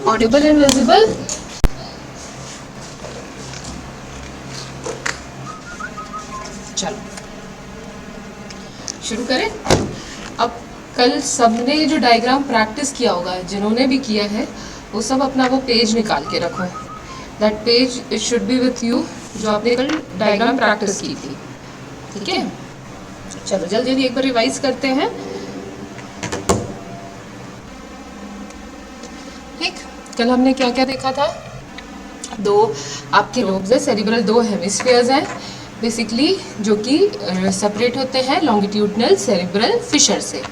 Audible and visible? चलो शुरू करें। अब कल सबने जो डायग्राम प्रैक्टिस किया होगा, जिन्होंने भी किया है वो सब अपना वो पेज निकाल के रखो। That page it should be with you, जो आपने कल डायग्राम प्रैक्टिस की थी। ठीक है, चलो जल्दी जल्दी एक बार रिवाइज करते हैं। ठीक, कल हमने क्या क्या देखा था? दो आपके लोब्स है सेरिब्रल, दो हेमिस्फीयर्स हैं बेसिकली, जो कि सेपरेट होते हैं लॉन्गिट्यूडनल सेरिब्रल फिशर से।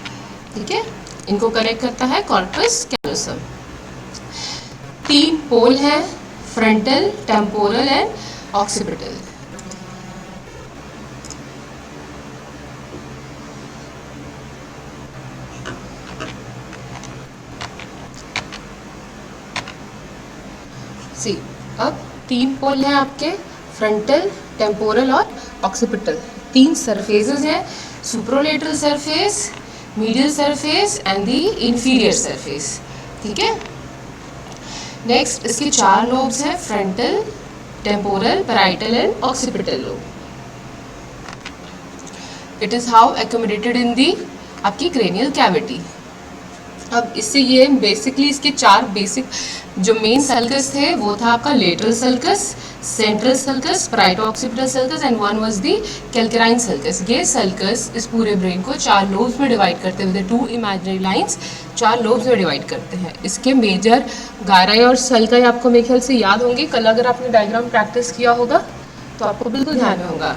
ठीक है, इनको कनेक्ट करता है कॉर्पस कैलोसम। तीन पोल हैं, frontal, temporal and occipital. See, अब तीन पोल हैं आपके, फ्रंटल, टेम्पोरल और ऑक्सीपिटल। तीन सरफेसेस हैं, superolateral surface, medial surface and the inferior surface. ठीक है, नेक्स्ट इसके चार लोब्स हैं, frontal, temporal, parietal and occipital lobe. It is how accommodated in the आपकी क्रेनियल कैविटी। अब इससे ये बेसिकली इसके चार बेसिक जो मेन सल्कस थे वो था आपका lateral sulcus, central sulcus, parieto occipital sulcus and one was the calcarine sulcus. ये सल्कस इस पूरे ब्रेन को चार लोब्स में डिवाइड करते हैं, टू इमेजिनरी लाइंस चार लोब्स में डिवाइड करते हैं। इसके मेजर गायराई और सल्काई आपको मेरे ख्याल से याद होंगे, कल अगर आपने डायग्राम प्रैक्टिस किया होगा तो आपको बिल्कुल ध्यान में होगा।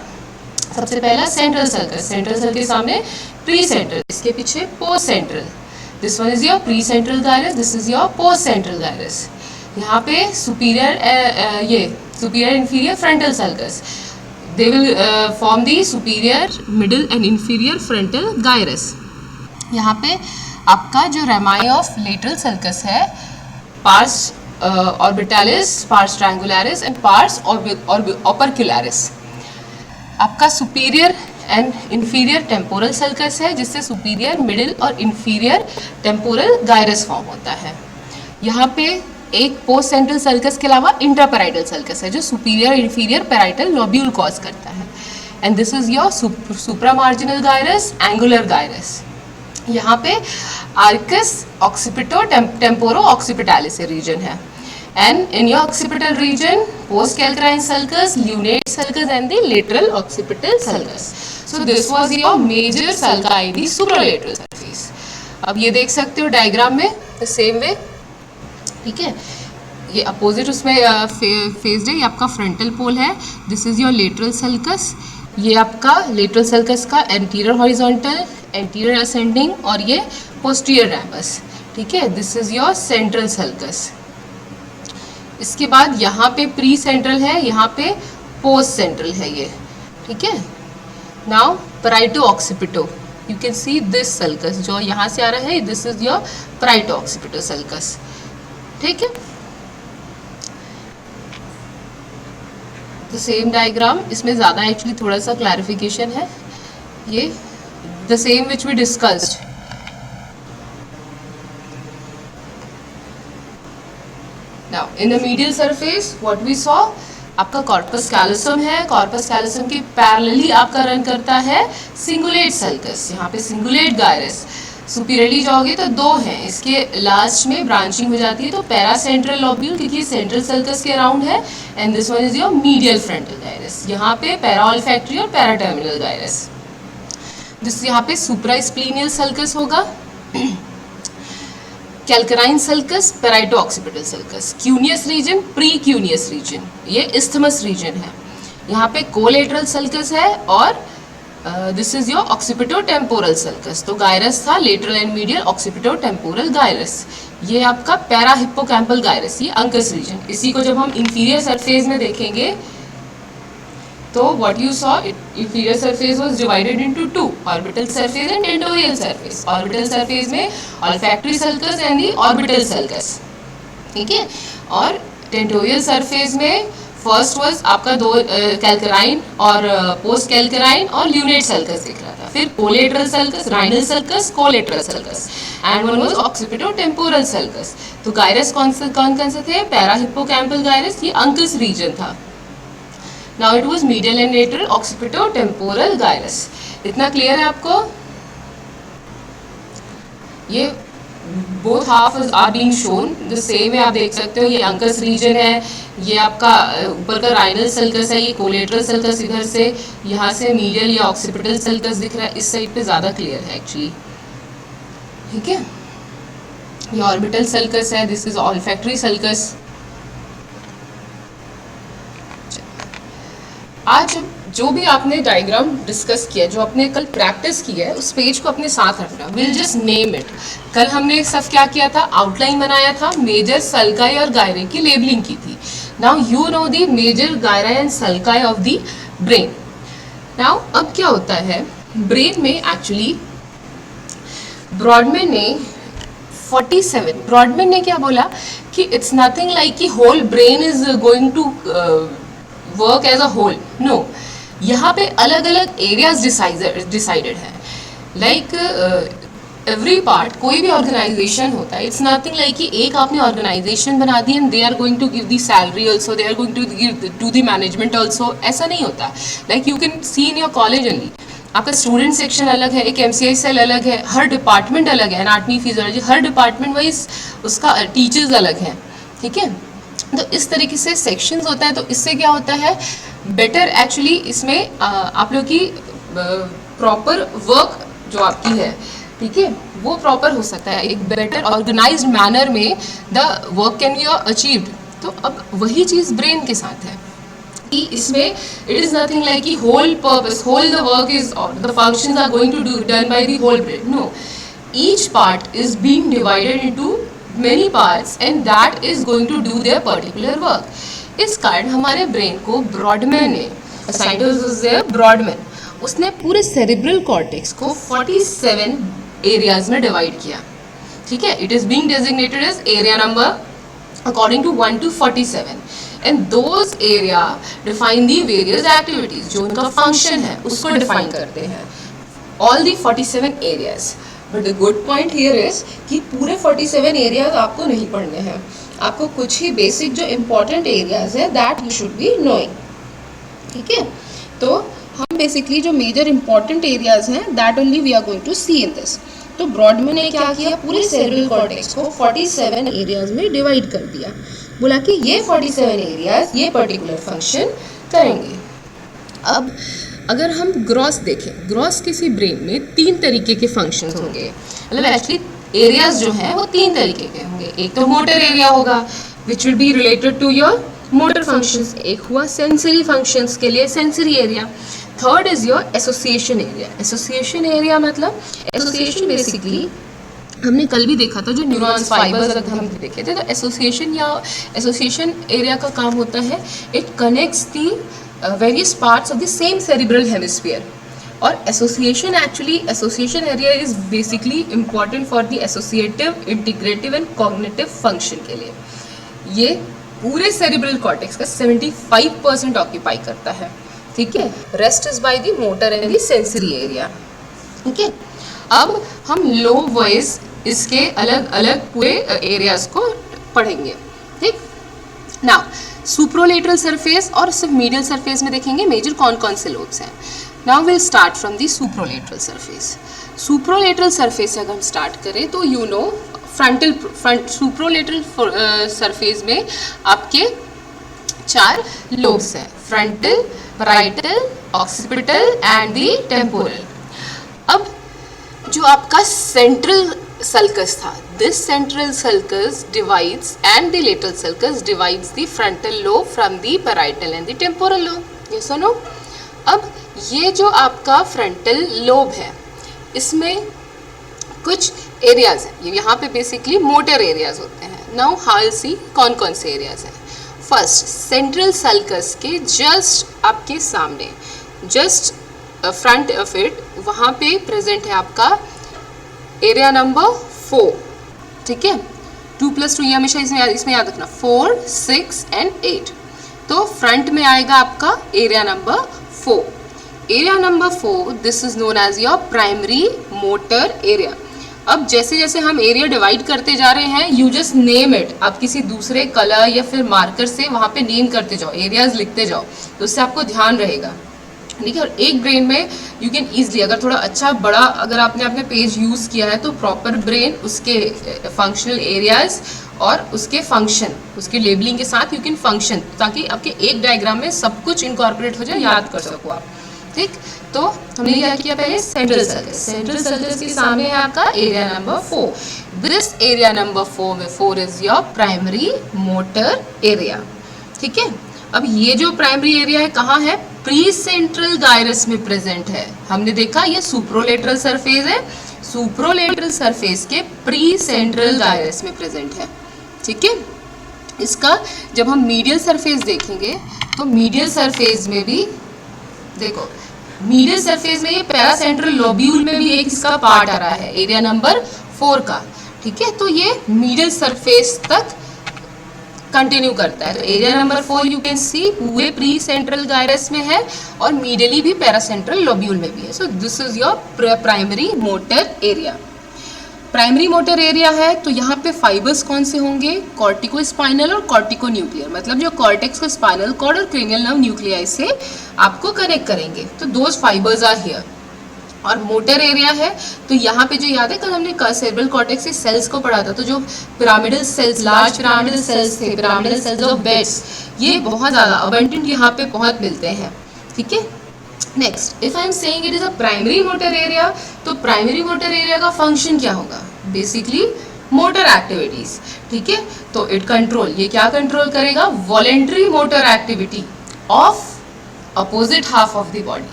सबसे पहला सेंट्रल सल्कस, सेंट्रल सल्कस के सामने प्री सेंट्रल, इसके पीछे post central. This one is your pre central gyrus, this is your post central gyrus. यहाँ पे सुपीरियर ये superior inferior frontal sulcus, they will form the superior middle and inferior frontal gyrus. यहाँ पे आपका जो रेमाई of lateral sulcus है, parse ऑर्बिटालिस, parse ट्रायंगुलरिस and parse ऑपर्क्युलरिस। आपका superior and inferior temporal sulcus है, जिससे सुपीरियर, मिडिल और इंफीरियर टेम्पोरल गायरस फॉर्म होता है। यहाँ पे एक पोस्ट सेंट्रल सल्कस के अलावा इंट्रापैराइटल सल्कस है, जो superior inferior parietal lobule cause करता है। And this is your supramarginal gyrus, angular gyrus. यहाँ पे arcus occipito temporo occipitalis region है। And in your occipital region, post-calcarine sulcus, lunate sulcus and the lateral occipital sulcus. So this was your major sulci, the supralateral surface. अब ये देख सकते हो diagram में the same way। ठीक है, ये अपोजिट उसमें फेस्ड है, ये आपका फ्रंटल पोल है, this is your lateral sulcus. ये आपका लेटरल सल्कस का एंटीरियर हॉरिजॉन्टल, एंटीरियर असेंडिंग और ये पोस्टीरियर रैमस। ठीक है, this is your central sulcus. इसके बाद यहाँ पे प्री सेंट्रल है, यहाँ पे पोस्ट सेंट्रल है ये। ठीक है, now पैराइटो occipito, you can see this sulcus जो यहाँ से आ रहा है, this is your पैराइटो occipito sulcus. ठीक है, तो सेम डायग्राम, इसमें ज़्यादा एक्चुअली थोड़ा सा क्लैरिफिकेशन है। ये the same which we discussed. Now, in the medial surface, what we saw, आपका कॉर्पस कैलोसम है, कॉर्पस कैलोसम के पैरेलली आपका रन करता है सिंगुलेट सल्कस। यहाँ पे सिंगुलेट गायरस, सुपीरियरली जाओगे तो दो हैं, इसके लास्ट में ब्रांचिंग हो जाती है, तो पैरा सेंट्रल लोब्यूल, क्योंकि सेंट्रल सल्कस के अराउंड है। And this one is your medial frontal gyrus, यहाँ पे पैरा ऑल्फैक्टरी और पैरा टर्मिनल गायरस। जिस यहाँ पे सुप्रा स्प्लीनियल सल्कस होगा, calcarine sulcus, parieto occipital sulcus, cuneus region, precuneus region, ये इस्थमस रीजन है। यहाँ पे कोलेटरल सल्कस है और this is your occipito temporal sulcus. तो गायरस था lateral and medial occipito temporal gyrus. ये आपका पैरा हिप्पोकैम्पल गायरस, ये अंकस रीजन। इसी को जब हम इंफीरियर सरफेस में देखेंगे तो what you saw, inferior surface was divided into two, orbital surface and tentorial surface. Orbital surface में olfactory sulcus and the orbital sulcus, ठीक है, और tentorial surface में फर्स्ट वाज आपका दो कैल्कराइन और पोस्ट कैल्कराइन और ल्यूनेट सल्कस दिख रहा था, फिर collateral sulcus, rhinal sulcus, collateral sulcus, and one was occipito temporal sulcus. तो गायरस कौन कौन से थे? पैराहिप्पोकैम्पल गायरस, ये अंकस रीजन था। Now it was medial and lateral occipito temporal gyrus. इतना क्लियर है आपको? ये both half are being shown the same way. आप देख सकते हो ये अंकस रीजन है, ये आपका ऊपर का राइनल सल्कस है, ये कोलेटरल सल्कस इधर से, यहाँ से मीडियल या ऑक्सीपिटल सल्कस दिख रहा है, इस साइड पे ज़्यादा क्लियर है एक्चुअली। ठीक है, ये ऑर्बिटल सल्कस है, दिस इज ऑल्फैक्टरी सल्कस। आज जो भी आपने डायग्राम डिस्कस किया, जो आपने कल प्रैक्टिस की है, उस पेज को अपने साथ रखना। Will just name it. कल हमने सब क्या किया था? आउटलाइन बनाया था, मेजर सल्काई और गायरे की लेबलिंग की थी। Now you know the major gyri and sulci of the brain. Now अब क्या होता है ब्रेन में एक्चुअली, ब्रॉडमैन ने 47, ब्रॉडमैन ने क्या बोला कि इट्स नथिंग लाइक कि whole brain is going to work as a whole. No, यहाँ पे अलग अलग एरियाज डिसाइडेड है। लाइक एवरी पार्ट, कोई भी ऑर्गेनाइजेशन होता है, इट्स नथिंग लाइक कि एक आपने ऑर्गेनाइजेशन बना दी and they are going to give the salary also, they are going to give to the management also. ऐसा नहीं होता। Like you can see in your college only, आपका स्टूडेंट सेक्शन अलग है, एक MCI सेल अलग है, हर डिपार्टमेंट अलग है, एनाटमी फिजियोलॉजी, हर डिपार्टमेंट वाइज उसका टीचर्स अलग हैं। ठीक है, तो इस तरीके से सेक्शंस होता है। तो इससे क्या होता है, बेटर एक्चुअली इसमें आप लोग की प्रॉपर वर्क जो आपकी है, ठीक है, वो प्रॉपर हो सकता है। एक बेटर ऑर्गेनाइज्ड मैनर में the work can be achieved. तो अब वही चीज़ ब्रेन के साथ है कि इसमें इट इज़ नथिंग लाइक कि whole purpose, whole the work is, the functions are going to do done by the whole brain. No, each part is being divided into many parts and that is going to do their particular work. इस कारण हमारे brain को Brodmann ने, Brodmann, उसने पूरे cerebral cortex को 47 areas में divide किया। ठीक है, it is being designated as area number according to 1 to 47 and those area define the various activities, जो उनका फंक्शन है उसको डिफाइन करते हैं। All the 47 areas. But the good point here is कि पूरे 47 एरियाज आपको नहीं पढ़ने हैं, आपको कुछ ही बेसिक जो इम्पोर्टेंट एरियाज है that you should be knowing. ठीक है, तो हम बेसिकली जो मेजर इंपॉर्टेंट एरियाज हैं that only we are going to see in this. तो ब्रॉडमैन ने क्या किया, पूरे सेरेब्रल कॉर्टेक्स को 47 एरियाज में डिवाइड कर दिया। बोला कि ये 47 एरियाज ये पर्टिकुलर फंक्शन करेंगे। अब अगर हम ग्रॉस देखें, ग्रॉस किसी ब्रेन में 3 तरीके के फंक्शंस होंगे। मतलब एक्चुअली एरियाज जो हैं वो 3 तरीके के होंगे। एक तो मोटर एरिया होगा which will be related to your motor functions, एक हुआ सेंसरी फंक्शंस के लिए sensory area, third is your association area. Association area मतलब, एसोसिएशन बेसिकली हमने कल भी देखा था, जो न्यूरॉन्स फाइबर्स हम देखे थे। तो एसोसिएशन या एसोसिएशन एरिया का काम होता है, it connects the various parts of the same cerebral hemisphere. और association actually, association area is basically important for the associative, integrative and cognitive function के लिए। ये पूरे cerebral cortex का 75% ऑक्यूपाई करता है। ठीक है, rest is by the motor and the sensory area। ठीक है, अब हम लो वॉइस इसके अलग अलग पूरे एरियाज को पढ़ेंगे। ठीक, नाउ सुप्रोलेटरल सरफेस और सिर्फ मीडियल सरफेस में देखेंगे मेजर कौन कौन से लोब्स हैं। Now will start from the superolateral surface. Superolateral surface से अगर हम स्टार्ट करें तो you know front superolateral surface में आपके 4 लोब्स हैं, frontal, parietal, occipital and the temporal. अब जो आपका सेंट्रल sulcus था, this central sulcus divides and the lateral sulcus divides the frontal lobe from the parietal and the temporal lobe. yes or no? अब ये जो आपका frontal lobe है, इसमें कुछ एरियाज हैं, ये यहाँ पे बेसिकली मोटर एरियाज होते हैं। नाउ हाउ सी कौन कौन से एरियाज हैं। फर्स्ट, सेंट्रल सल्कस के जस्ट आपके सामने, जस्ट फ्रंट ऑफ इट, वहाँ पे प्रेजेंट है आपका एरिया नंबर 4। ठीक है, 2 + 2 ये हमेशा इसमें याद रखना, 4, 6 एंड 8। तो फ्रंट में आएगा आपका area number 4। Area number 4 this is known as your primary motor area. अब जैसे जैसे हम एरिया डिवाइड करते जा रहे हैं, यू जस्ट नेम इट, आप किसी दूसरे कलर या फिर मार्कर से वहाँ पे नेम करते जाओ, एरियाज लिखते जाओ, तो उससे आपको ध्यान रहेगा, ठीक है। और एक ब्रेन में यू कैन ईजिली, अगर थोड़ा अच्छा बड़ा अगर आपने अपने पेज यूज़ किया है तो प्रॉपर ब्रेन उसके फंक्शनल एरियाज और उसके फंक्शन, उसके लेबलिंग के साथ यू कैन फंक्शन, ताकि आपके एक डायग्राम में सब कुछ इनकॉर्पोरेट हो जाए, याद कर सको आप, ठीक। तो हमने क्या किया पहले, सेंट्रल सर्कस, सेंट्रल सर्कस के सामने है आपका area number 4। This area number 4 में 4 is your primary motor area, ठीक है। अब ये जो प्राइमरी एरिया है कहाँ है, प्री सेंट्रल गायरस में प्रेजेंट है। हमने देखा ये सुप्रोलेटरल सरफेस है, सुप्रोलेटरल सरफेस के प्री सेंट्रल गायरस में प्रेजेंट है, ठीक है। इसका जब हम मीडियल सरफेस देखेंगे तो मीडियल सरफेस में भी देखो, मीडियल सरफेस में ये पैरासेंट्रल लोब्यूल में भी एक इसका पार्ट आ रहा है एरिया नंबर 4 का, ठीक है। तो ये मीडियल सरफेस तक कंटिन्यू करता है। तो एरिया नंबर 4 यू कैन सी पूरे प्री सेंट्रल गायरस में है और मीडियली भी पैरासेंट्रल लोब्यूल में भी है। So this is your primary motor area. Primary motor area है तो यहाँ पे फाइबर्स कौन से होंगे, कॉर्टिको स्पाइनल और कॉर्टिको न्यूक्लियर, मतलब जो कॉर्टेक्स को स्पाइनल कॉर्ड और क्रेनियल नर्व न्यूक्लियाई से आपको कनेक्ट करेंगे, तो दोज फाइबर्स आर हियर। और मोटर एरिया है तो यहाँ पे जो याद है कल हमने सेरेब्रल कॉर्टेक्स के सेल्स को पढ़ा था, तो जो pyramidal cells, large pyramidal cells थे, पिरामिडल सेल्स ऑफ बेड्स, ये बहुत ज़्यादा अबंडेंट यहाँ पे बहुत मिलते हैं, ठीक है। Next, if I am saying it is a primary motor area, तो प्राइमरी मोटर एरिया का फंक्शन क्या होगा, बेसिकली मोटर एक्टिविटीज, ठीक है। तो इट कंट्रोल, ये क्या कंट्रोल करेगा, voluntary motor activity of opposite half of the body.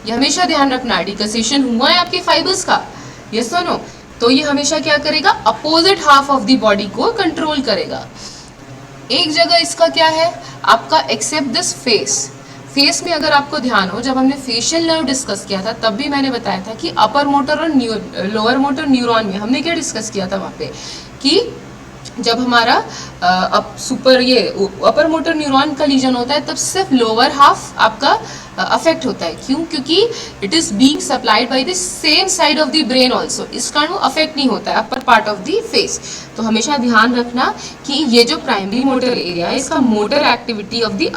ये हमेशा ध्यान रखना, डिकसेशन हुआ है आपके फाइबर्स का, यस और नो, तो ये हमेशा क्या करेगा, opposite half of the body को कंट्रोल करेगा। एक जगह इसका क्या है आपका, एक्सेप्ट दिस फेस, फेस में अगर आपको ध्यान हो, जब हमने फेशियल नर्व डिस्कस किया था तब भी मैंने बताया था कि अपर मोटर और लोअर मोटर न्यूरॉन में हमने क्या डिस्कस किया था वहाँ पे, कि जब हमारा अपर मोटर न्यूरॉन का लीजन होता है तब सिर्फ लोअर हाफ आपका अफेक्ट होता है। क्यों, क्योंकि it is being supplied by the same side of the brain also, इस कारण वो अफेक्ट नहीं होता है upper part of the face. तो हमेशा ध्यान रखना कि ये जो प्राइमरी मोटर एरिया है इसका motor activity of the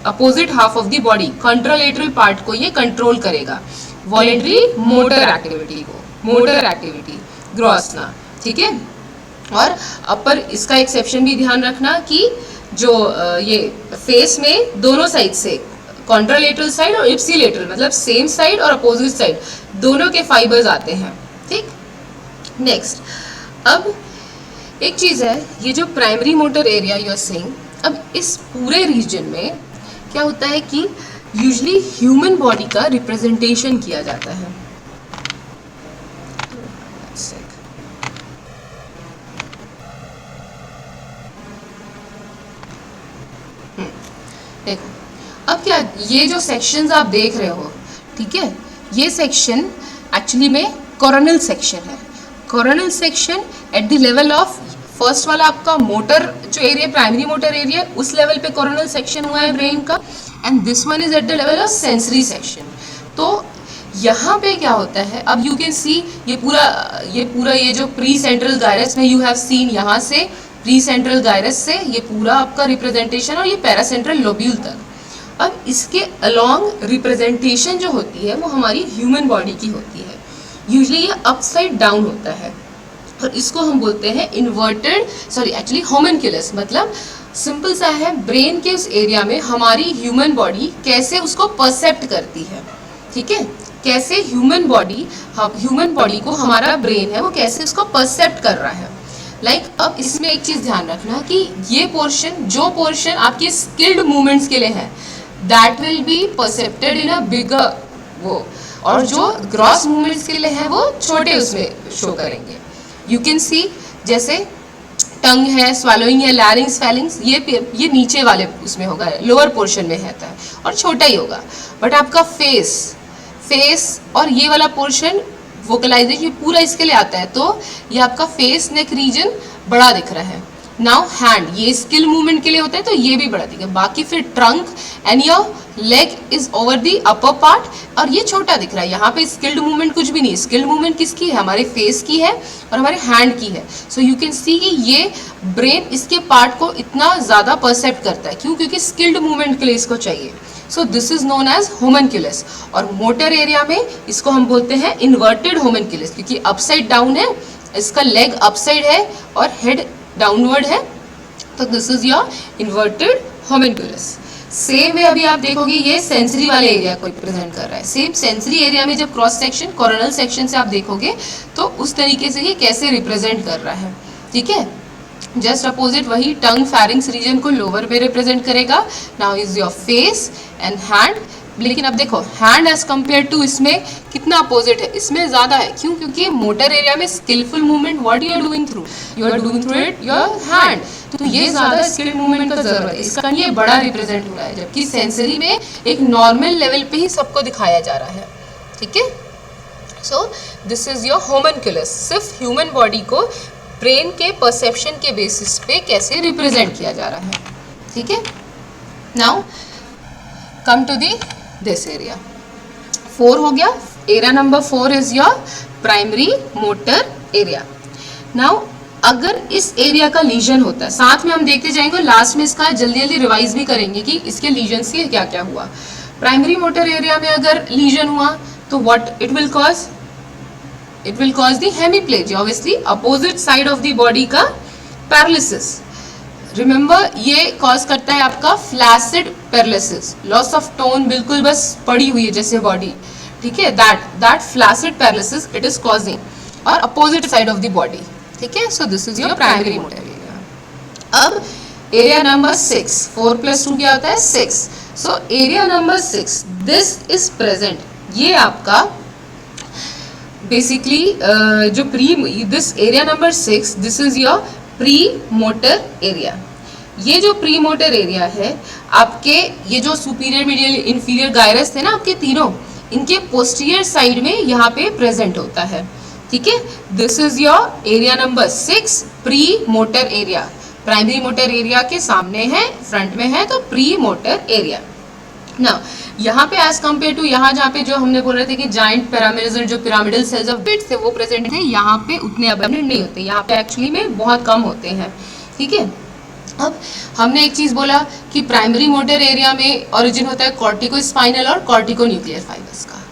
opposite half of the body, contralateral part को ये कंट्रोल करेगा, वॉलेंट्री मोटर एक्टिविटी को, मोटर एक्टिविटी ग्रॉसना, ठीक है। और अपर, इसका एक्सेप्शन भी ध्यान रखना कि जो ये फेस में दोनों साइड से, कॉन्ट्रालेटरल साइड और इप्सिलेटरल, मतलब सेम साइड और अपोजिट साइड दोनों के फाइबर्स आते हैं, ठीक। नेक्स्ट, अब एक चीज है, ये जो primary motor area you are seeing, अब इस पूरे रीजन में क्या होता है कि यूजुअली ह्यूमन बॉडी का रिप्रेजेंटेशन किया जाता है। देखो, अब क्या, ये जो सेक्शंस आप देख रहे हो, ठीक है, ये सेक्शन एक्चुअली में कोरोनल सेक्शन है। Coronal section at the level of, first वाला आपका मोटर जो एरिया, प्राइमरी मोटर एरिया, उस लेवल पे कोरोनल सेक्शन हुआ है ब्रेन का, and this one is at the level of sensory section. तो यहाँ पे क्या होता है, अब यू कैन सी ये पूरा ये जो प्री सेंट्रल गायरस में यू हैव सीन, यहाँ से प्री सेंट्रल गायरस से ये पूरा आपका रिप्रेजेंटेशन और ये पैरासेंट्रल लोब्यूल तक। अब इसके अलोंग रिप्रेजेंटेशन जो होती है वो हमारी ह्यूमन बॉडी की होती है, यूजुअली ये अपसाइड डाउन होता है और इसको हम बोलते हैं इन्वर्टेड, सॉरी एक्चुअली होमनक्यूलस, मतलब सिंपल सा है, ब्रेन के उस एरिया में हमारी ह्यूमन बॉडी कैसे उसको परसेप्ट करती है, ठीक है, कैसे ह्यूमन बॉडी को हमारा ब्रेन है वो कैसे उसको परसेप्ट कर रहा है। अब इसमें एक चीज ध्यान रखना कि ये जो पोर्शन आपके स्किल्ड मूवमेंट्स के लिए है, दैट विल बी परसेप्टेड इन अ बिगर वो, और जो ग्रॉस मूवमेंट्स के लिए है वो छोटे उसमें शो करेंगे। यू कैन सी, जैसे टंग है, स्वैलोइंग है, लैरिंग्स, फैलिंग्स, ये नीचे वाले उसमें होगा, लोअर पोर्शन में रहता है और छोटा ही होगा। बट आपका फेस और ये वाला पोर्शन वोकलाइजेशन पूरा इसके लिए आता है, तो ये आपका फेस नेक रीजन बड़ा दिख रहा है। नाउ हैंड, ये स्किल मूवमेंट के लिए होता है तो ये भी बड़ा दिखेगा। बाकी फिर trunk and your leg is over the upper part, और ये छोटा दिख रहा है। यहाँ पे स्किल्ड मूवमेंट कुछ भी नहीं, स्किल्ड मूवमेंट किसकी है, हमारे फेस की है और हमारे हैंड की है। सो यू कैन सी कि ये ब्रेन इसके पार्ट को इतना ज़्यादा परसेप्ट करता है, क्यों, क्योंकि स्किल्ड मूवमेंट के लिए इसको चाहिए। So this is known as homunculus. और मोटर एरिया में इसको हम बोलते हैं इन्वर्टेड होमनक्यूलस, क्योंकि अपसाइड डाउन है, इसका लेग अपसाइड है और हेड डाउनवर्ड है, तो this is your inverted homunculus. Same way अभी आप देखोगे ये सेंसरी वाले एरिया को रिप्रेजेंट कर रहा है। सेम सेंसरी एरिया में जब क्रॉस सेक्शन कोरोनल सेक्शन से आप देखोगे तो उस तरीके से ये कैसे रिप्रेजेंट कर रहा है, ठीक है। जस्ट अपोजिट वही टंग फैरिंग्स रीजन को लोअर में रिप्रेजेंट करेगा। Now is your face and hand. लेकिन अब देखो हैंड एज कम्पेयर टू इसमें कितना अपोजिट है, इसमें ज्यादा है, क्यों, क्योंकि मोटर एरिया में skilful movement what you are doing through, you are doing through it your hand, तो ये ज्यादा स्किल मूवमेंट का जरूरत है, इसका ये बड़ा रिप्रेजेंट हो रहा है। जबकि सेंसरी में एक नॉर्मल लेवल पे ही सबको दिखाया जा रहा है, ठीक है। So this is your homunculus, सिर्फ ह्यूमन बॉडी को ब्रेन के परसेप्शन के बेसिस पे कैसे रिप्रेजेंट किया जा रहा है, ठीक है। Now come to the this area, 4 हो गया। Area number 4 is your primary motor area. Now अगर इस एरिया का लीजन होता है, साथ में हम देखते जाएंगे, लास्ट में इसका जल्दी जल्दी रिवाइज भी करेंगे कि इसके लीजन से क्या क्या हुआ। प्राइमरी मोटर एरिया में अगर लीजन हुआ तो what it will cause, it will cause the hemiplegia, obviously opposite side of the body का पैरालिसिस। रिमेंबर ये कॉज करता है आपका flaccid paralysis, loss of tone, बिल्कुल बस पड़ी हुई है जैसे बॉडी, ठीक है, that flaccid paralysis it is causing, और opposite side of the body, ठीक है। So this is your primary motor area. अब एरिया नंबर 6, 4 + 2 क्या होता है 6। सो area number 6 this is present, ये आपका बेसिकली जो this area number 6 this is your pre motor area. ये जो प्री मोटर एरिया है आपके, ये जो सुपीरियर मीडियल इंफीरियर गायरस थे ना आपके तीनों, इनके पोस्टीरियर साइड में यहाँ पे प्रेजेंट होता है, ठीक है। This is your area number 6 pre motor area. Primary motor area के सामने है, फ्रंट में है, तो प्री मोटर एरिया। ना यहाँ पे एज कम्पेयर टू यहाँ जहाँ पे जो हमने बोल रहे थे कि जाइंट पिरामिडल जो पिरामिडल सेल्स ऑफ बिट्स है वो प्रेजेंट है, यहाँ पे उतने अबंडेंट नहीं होते, यहाँ पे एक्चुअली में बहुत कम होते हैं, ठीक है। अब हमने एक चीज बोला कि प्राइमरी मोटर एरिया में ओरिजिन होता है कॉर्टिको स्पाइनल और कॉर्टिको न्यूक्लियर फाइबर्स का।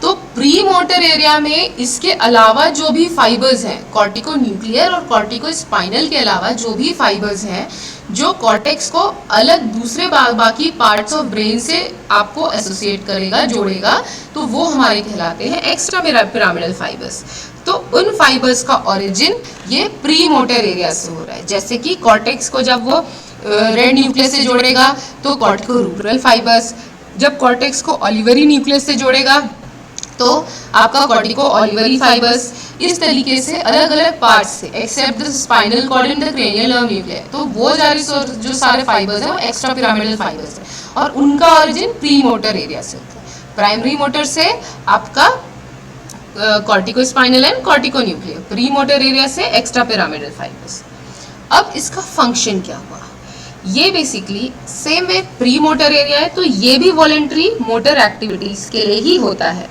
तो प्री मोटर एरिया में इसके अलावा जो भी फाइबर्स हैं, कॉर्टिको न्यूक्लियर और कॉर्टिको स्पाइनल के अलावा जो भी फाइबर्स हैं, जो कॉर्टेक्स को अलग दूसरे बाकी पार्ट्स ऑफ ब्रेन से आपको एसोसिएट करेगा, जोड़ेगा, तो वो हमारे कहलाते हैं एक्स्ट्रा पिरामिडल फाइबर्स। तो उन फाइबर्स का ओरिजिन ये प्री मोटर एरिया से हो रहा है। जैसे कि कॉर्टेक्स को जब वो रेड न्यूक्लियस से जोड़ेगा तो कॉर्टिको रूटरल फाइबर्स, जब कॉर्टेक्स को ऑलिवरी न्यूक्लियस से जोड़ेगा तो आपका कॉर्टिको ऑलिवरी फाइबर्स। इस तरीके से अलग अलग पार्ट्स से, except the spinal cord and the cranial nerve nuclear, तो वो जो सारे फाइबर्स हैं वो एक्स्ट्रा पिरामिडल फाइबर्स हैं और उनका ओरिजिन प्री मोटर एरिया से होता है। प्राइमरी मोटर से आपका cortico spinal and cortico nuclear, pre motor area से एक्स्ट्रा पिरामिडल फाइबर्स। अब इसका फंक्शन क्या हुआ, ये basically same way pre motor area है तो ये भी वॉलेंट्री मोटर एक्टिविटीज के लिए ही होता है,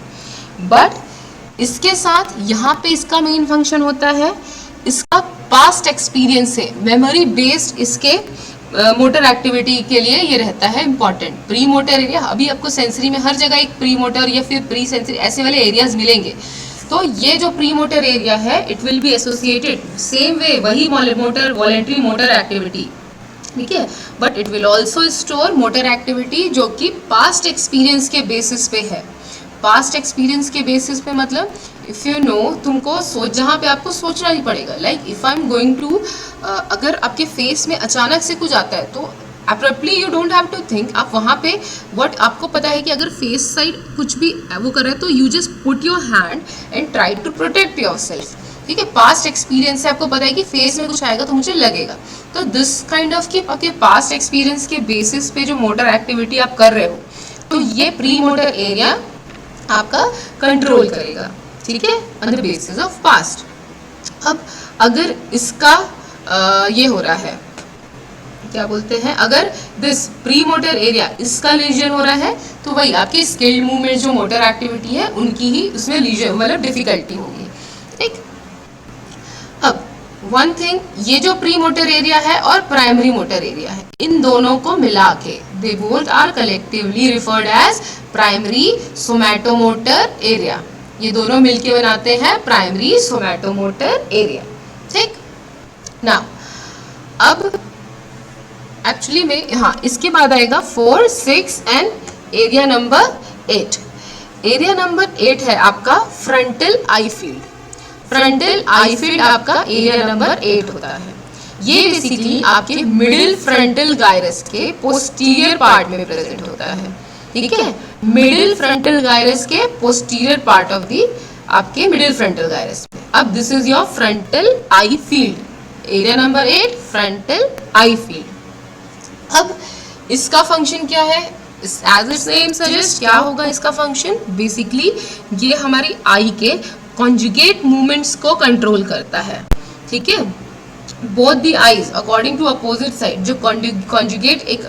बट इसके साथ यहाँ पे इसका मेन फंक्शन होता है इसका पास्ट एक्सपीरियंस से मेमोरी बेस्ड इसके मोटर एक्टिविटी के लिए ये रहता है इंपॉर्टेंट। प्री मोटर एरिया, अभी आपको सेंसरी में हर जगह एक प्री मोटर या फिर प्री सेंसरी ऐसे वाले एरियाज मिलेंगे, तो ये जो प्री मोटर एरिया है it will be associated same way वही मोटर वॉलेंट्री मोटर एक्टिविटी, ठीक है, but it will also store motor activity जो कि पास्ट एक्सपीरियंस के बेसिस पे है। पास्ट एक्सपीरियंस के बेसिस पे मतलब इफ़ यू नो, तुमको जहाँ पे आपको सोचना नहीं पड़ेगा, like if I am going to, अगर आपके फेस में अचानक से कुछ आता है तो abruptly you don't have to think, आप वहाँ पे व्हाट आपको पता है कि अगर फेस साइड कुछ भी वो कर रहा है तो you just put your hand and try to protect yourself, ठीक है। पास्ट एक्सपीरियंस से आपको पता है कि फेस में कुछ आएगा तो मुझे लगेगा, तो दिस काइंड ऑफ कि आपके पास्ट एक्सपीरियंस के बेसिस पे जो मोटर एक्टिविटी आप कर रहे हो तो ये प्री मोटर एरिया आपका कंट्रोल करेगा, ठीक है, on the basis of past. अब अगर इसका ये हो रहा है, क्या बोलते हैं, अगर दिस प्री मोटर एरिया इसका लीजन हो रहा है तो वही आपकी स्किल्ड मूवमेंट जो मोटर एक्टिविटी है उनकी ही उसमें लीजन मतलब डिफिकल्टी होगी। ठीक, अब वन थिंग, ये जो प्री मोटर एरिया है और प्राइमरी मोटर एरिया है, इन दोनों को मिला के they both are collectively referred as primary somatomotor area. ये दोनों मिलके बनाते हैं प्राइमरी सोमैटोमोटर एरिया। ठीक, नाउ अब एक्चुअली में हाँ इसके बाद आएगा 4, 6 and area number 8। Area number 8 है आपका frontal eye field. Frontal eye field आपका एरिया नंबर 8 होता है। ये बेसिकली आपके मिडिल फ्रंटल गायरस के पोस्टीरियर पार्ट में प्रेजेंट होता है। ठीक है, मिडिल फ्रंटल गायरस के पोस्टीरियर पार्ट ऑफ दी आपके मिडिल फ्रंटल गायरस में। अब this is your frontal eye field, area number 8 frontal eye field. अब इसका फंक्शन क्या है, एज इट्स नेम सजेस्ट, क्या होगा इसका फंक्शन, बेसिकली ये हमारी आई के कॉन्जुगेट मूवमेंट्स को कंट्रोल करता है। ठीक है, both the eyes according to opposite side, जो कॉन्जुगेट एक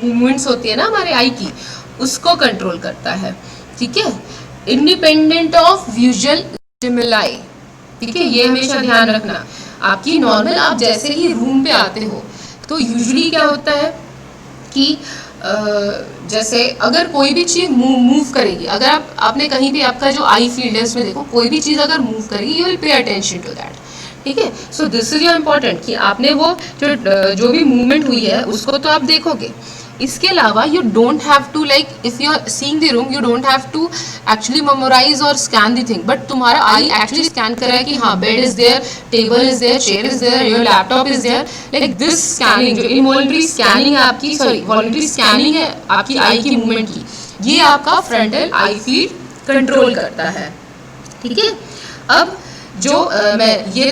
मूवमेंट्स होती है ना हमारे आई की, उसको कंट्रोल करता है। ठीक है, इंडिपेंडेंट ऑफ विजुअल स्टिमुलाई। ठीक है, ये हमेशा ध्यान रखना। आपकी नॉर्मल आप जैसे ही रूम पे आते हो तो यूजुअली क्या होता है कि जैसे अगर कोई भी चीज़ मूव करेगी, अगर आपने कहीं भी आपका जो आई फील्ड है उसमें देखो, कोई भी चीज़ अगर मूव करेगी you will pay attention to that. ठीक है, so this is your important कि आपने वो जो भी मूवमेंट हुई है उसको तो आप देखोगे। इसके अलावा you don't have to like if you are seeing the room, you don't have to actually memorise और स्कैन द थिंग, बट तुम्हारा आई एक्चुअली स्कैन कर रहा है कि हाँ bed is there, table is there, chair is there, your laptop is there. Like this scanning जो involuntary scanning है आपकी, सॉरी वॉलंटरी स्कैनिंग है आपकी आई की मूवमेंट की, ये आपका फ्रंटल आई फील्ड कंट्रोल करता है। ठीक है, अब जो मैं ये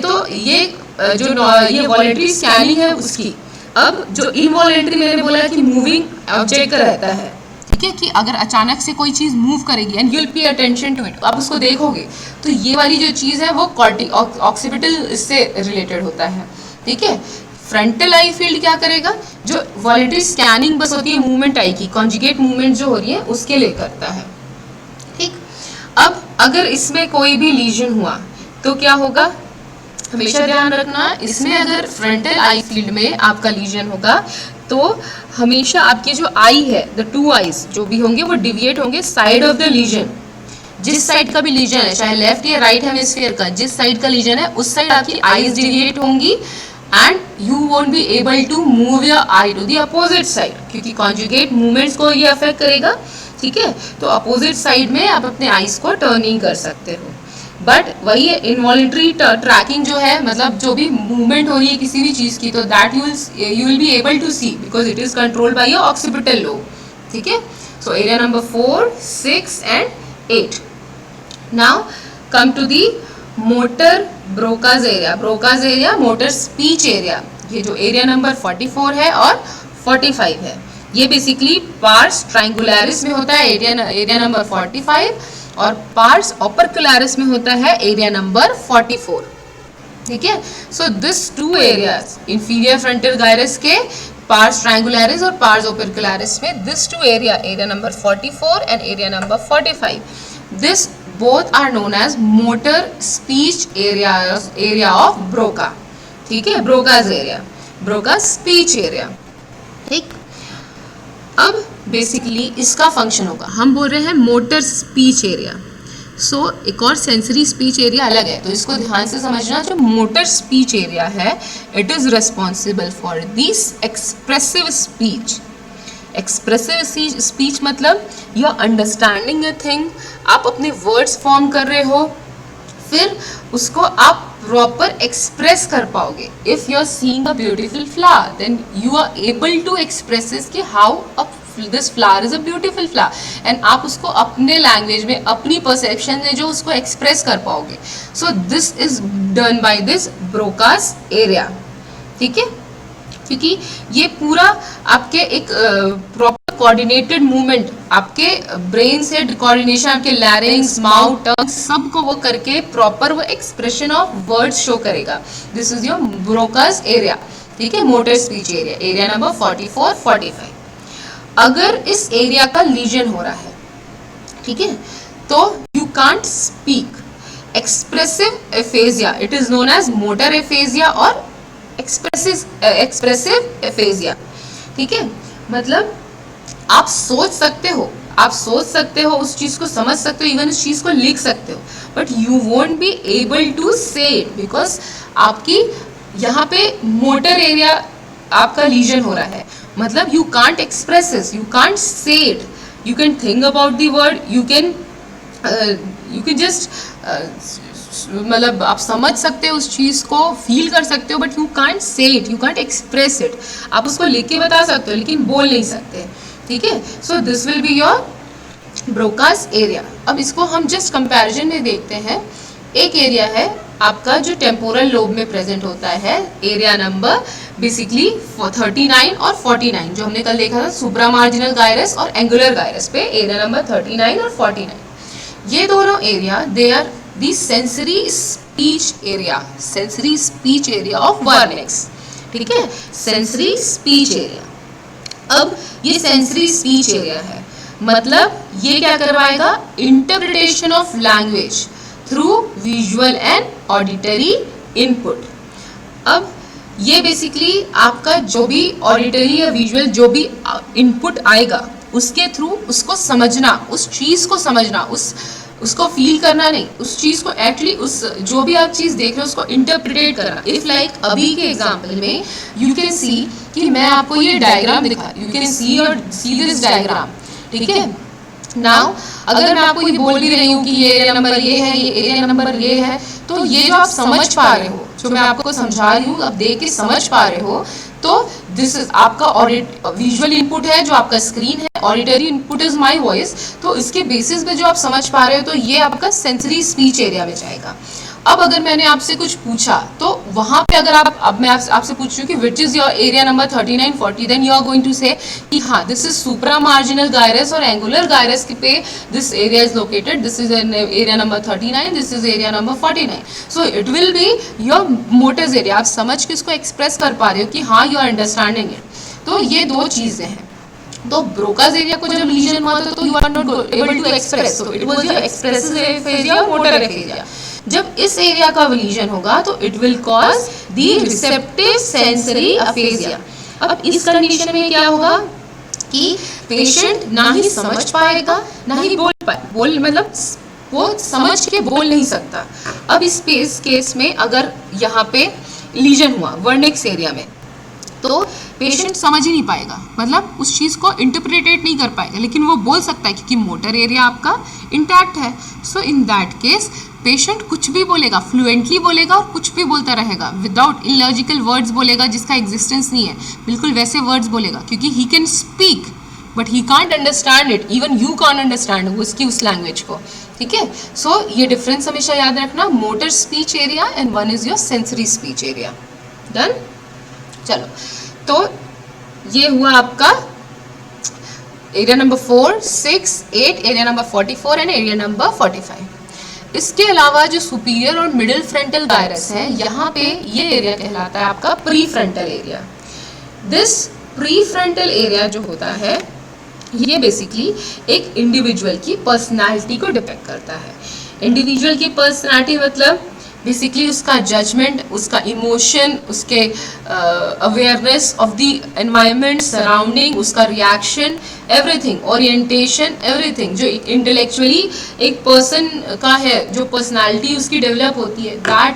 वॉलंटरी स्कैनिंग है उसकी, अब जो इनवॉलंटरी मैंने बोला कि मूविंग ऑब्जेक्ट का रहता है। ठीक है, कि अगर अचानक से कोई चीज मूव करेगी and you will pay attention to it, आप उसको देखोगे तो ये वाली जो चीज है वो ऑक्सीपिटल इससे रिलेटेड होता है। ठीक है, फ्रंटल आई फील्ड क्या करेगा, जो वॉलंटरी स्कैनिंग बस होती है मूवमेंट आई की, कॉन्जुगेट मूवमेंट जो हो रही है उसके लिए करता है। ठीक, अब अगर इसमें कोई भी लीजन हुआ तो क्या होगा, हमेशा ध्यान रखना, इसमें अगर फ्रंटल आई फील्ड में आपका लीजन होगा तो हमेशा आपकी जो आई है, द टू आईज जो भी होंगे वो डिविएट होंगे साइड ऑफ द लीजन। जिस साइड का भी लीजन है, चाहे लेफ्ट या राइट हेमिस्फीयर का, जिस साइड का लीजन है उस साइड आपकी आईज डिविएट होंगी and you won't be able to move your eye to the opposite side, क्योंकि कॉन्जुगेट मूवमेंट्स को ये अफेक्ट करेगा। ठीक है, तो अपोजिट साइड में आप अपने आईज को टर्न नहीं कर सकते हो। बट वही है इनवॉलंटरी ट्रैकिंग जो है, मतलब जो भी मूवमेंट हो रही है किसी भी चीज की, तो that you will be able to see because it is controlled by your occipital lobe. ठीक है, so area number 4, 6 and 8। Now come to the motor Broca's area. Broca's area motor speech area, ये जो area number 44 है और 45 है, ये basically parse ट्रायंगुलरिस में होता है एरिया नंबर 45, और पार्स ओपर्कुलरिस में होता है एरिया नंबर 44। ठीक है, so this two areas, inferior frontal gyrus के पार्स ट्रायंगुलरिस और पार्स ओपर्कुलरिस में, this two area number 44 and area number 45, this both are known as motor speech area of Broca। ठीक है, Broca's area, Broca's speech area. ठीक, अब basically इसका function होगा, हम बोल रहे हैं मोटर स्पीच एरिया, सो एक और सेंसरी स्पीच एरिया अलग है, तो इसको ध्यान से समझना। जो मोटर स्पीच एरिया है, it is responsible for this expressive speech. Expressive speech मतलब you are understanding a thing, आप अपने वर्ड्स फॉर्म कर रहे हो, फिर उसको आप प्रॉपर एक्सप्रेस कर पाओगे। If you are seeing a beautiful flower then you are able to express कि how this flower is a beautiful flower, and आप उसको अपने लैंग्वेज में, अपनी परसेप्शन में जो उसको एक्सप्रेस कर पाओगे। सो this is done by this Broca's area. ठीक है, क्योंकि ये पूरा आपके एक प्रॉपर कोऑर्डिनेटेड मूवमेंट, आपके ब्रेन से कोऑर्डिनेशन, आपके लैरिंग्स, माउथ, टंग, सबको वो करके प्रॉपर वो एक्सप्रेशन ऑफ वर्ड्स शो करेगा. This is your Broca's area. ठीक है, motor speech area, area number 44, 45. अगर इस एरिया का लीजन हो रहा है, ठीक है, तो you can't speak. Expressive aphasia, it is known as motor aphasia और एक्सप्रेसिव एफेजिया. ठीक है, मतलब आप सोच सकते हो उस चीज को समझ सकते हो, इवन उस चीज को लिख सकते हो, but you won't be able to say it because आपकी यहाँ पे मोटर एरिया आपका लीजन हो रहा है. मतलब you can't express this, you can't say it. You can think about the word, you can just मतलब आप समझ सकते हो उस चीज़ को, फील कर सकते हो, but you can't say it, you can't express it. आप उसको लिख के बता सकते हो लेकिन बोल नहीं सकते. ठीक है, so this will be your Broca's area. अब इसको हम जस्ट कंपैरिजन में देखते हैं. एक एरिया है आपका जो टेम्पोरल लोब में प्रेजेंट होता है, एरिया नंबर बेसिकली 39 और 49, जो हमने कल देखा था सुप्रा मार्जिनल गायरस और एंगुलर गायरस पे, एरिया नंबर 39 और 49. ये दोनों area they are the sensory speech area of Wernicke's. ठीक है, सेंसरी स्पीच एरिया. अब ये सेंसरी स्पीच एरिया है, मतलब ये क्या करवाएगा, interpretation of language through visual and auditory input. अब ये बेसिकली आपका जो भी ऑडिटरी या विजुअल जो भी इनपुट आएगा उसके थ्रू उसको समझना, उस चीज़ को समझना, उसको फील करना नहीं, उस चीज़ को एक्चुअली उस जो भी आप चीज़ देख रहे हो उसको इंटरप्रिटेट करना. इफ लाइक अभी के एग्जांपल में यू कैन सी कि मैं आपको ये डायग्राम दिखा, you can see this diagram. ठीक है, नाउ अगर मैं आपको ये बोल भी रही हूँ कि ये एरिया नंबर ये है, ये एरिया नंबर ये है, तो ये जो आप समझ पा रहे हो, जो मैं आपको समझा रही हूँ, आप देख के समझ पा रहे हो, तो दिस इज आपका विजुअल इनपुट है जो आपका स्क्रीन है, auditory input is my voice. तो इसके बेसिस पे जो आप समझ पा रहे हो, तो ये आपका सेंसरी स्पीच एरिया में जाएगा. अब अगर मैंने आपसे कुछ पूछा तो वहां पे अगर अब मैं आपसे पूछ रही हूँ कि which is your area number 39, 40, then you are going to say कि हाँ this is supramarginal gyrus और एंगुलर गायरस पे this area is located, this is area number 39, this is area number 49. So it will be your motors area. आप समझ के उसको express कर पा रहे हो कि हाँ यू आर अंडरस्टैंडिंग इट. तो ये दो चीजें हैं. तो ब्रोकास एरिया को जब लीजन हुआ तो you are not able to express, so it was your expressive aphasia, motor aphasia. जब इस एरिया का लीजन होगा तो it will cause the receptive sensory aphasia. अब इस कंडीशन में क्या होगा कि पेशेंट ना ही समझ पाएगा ना ही बोल मतलब वो समझ के बोल नहीं सकता. अब इस केस में अगर यहाँ पे लीजन हुआ वर्नेक्स एरिया में, तो पेशेंट समझ ही नहीं पाएगा, मतलब उस चीज़ को इंटरप्रिटेट नहीं कर पाएगा, लेकिन वो बोल सकता है क्योंकि मोटर एरिया आपका इंटैक्ट है. सो इन दैट केस पेशेंट कुछ भी बोलेगा, फ्लुएंटली बोलेगा और कुछ भी बोलता रहेगा, विदाउट इलॉजिकल वर्ड्स बोलेगा जिसका एग्जिस्टेंस नहीं है, बिल्कुल वैसे वर्ड्स बोलेगा क्योंकि he can speak but he can't understand it, even you can't understand उसकी उस लैंग्वेज को. ठीक है, सो ये डिफरेंस हमेशा याद रखना, motor speech area and one is your sensory speech area. Done. चलो, तो ये हुआ आपका area number 4, 6, 8, area number 44 and area number 45. इसके अलावा जो सुपीरियर और मिडिल फ्रंटल गायरस है, यहाँ पे ये एरिया कहलाता है आपका pre frontal area. This pre frontal area जो होता है ये बेसिकली एक इंडिविजुअल की पर्सनालिटी को डिपेक्ट करता है. इंडिविजुअल की पर्सनालिटी मतलब बेसिकली उसका जजमेंट, उसका इमोशन, उसके awareness of the environment surrounding, उसका रिएक्शन, एवरीथिंग, ओरिएंटेशन, एवरीथिंग जो इंटेलेक्चुअली एक पर्सन का है, जो पर्सनालिटी उसकी डेवलप होती है, that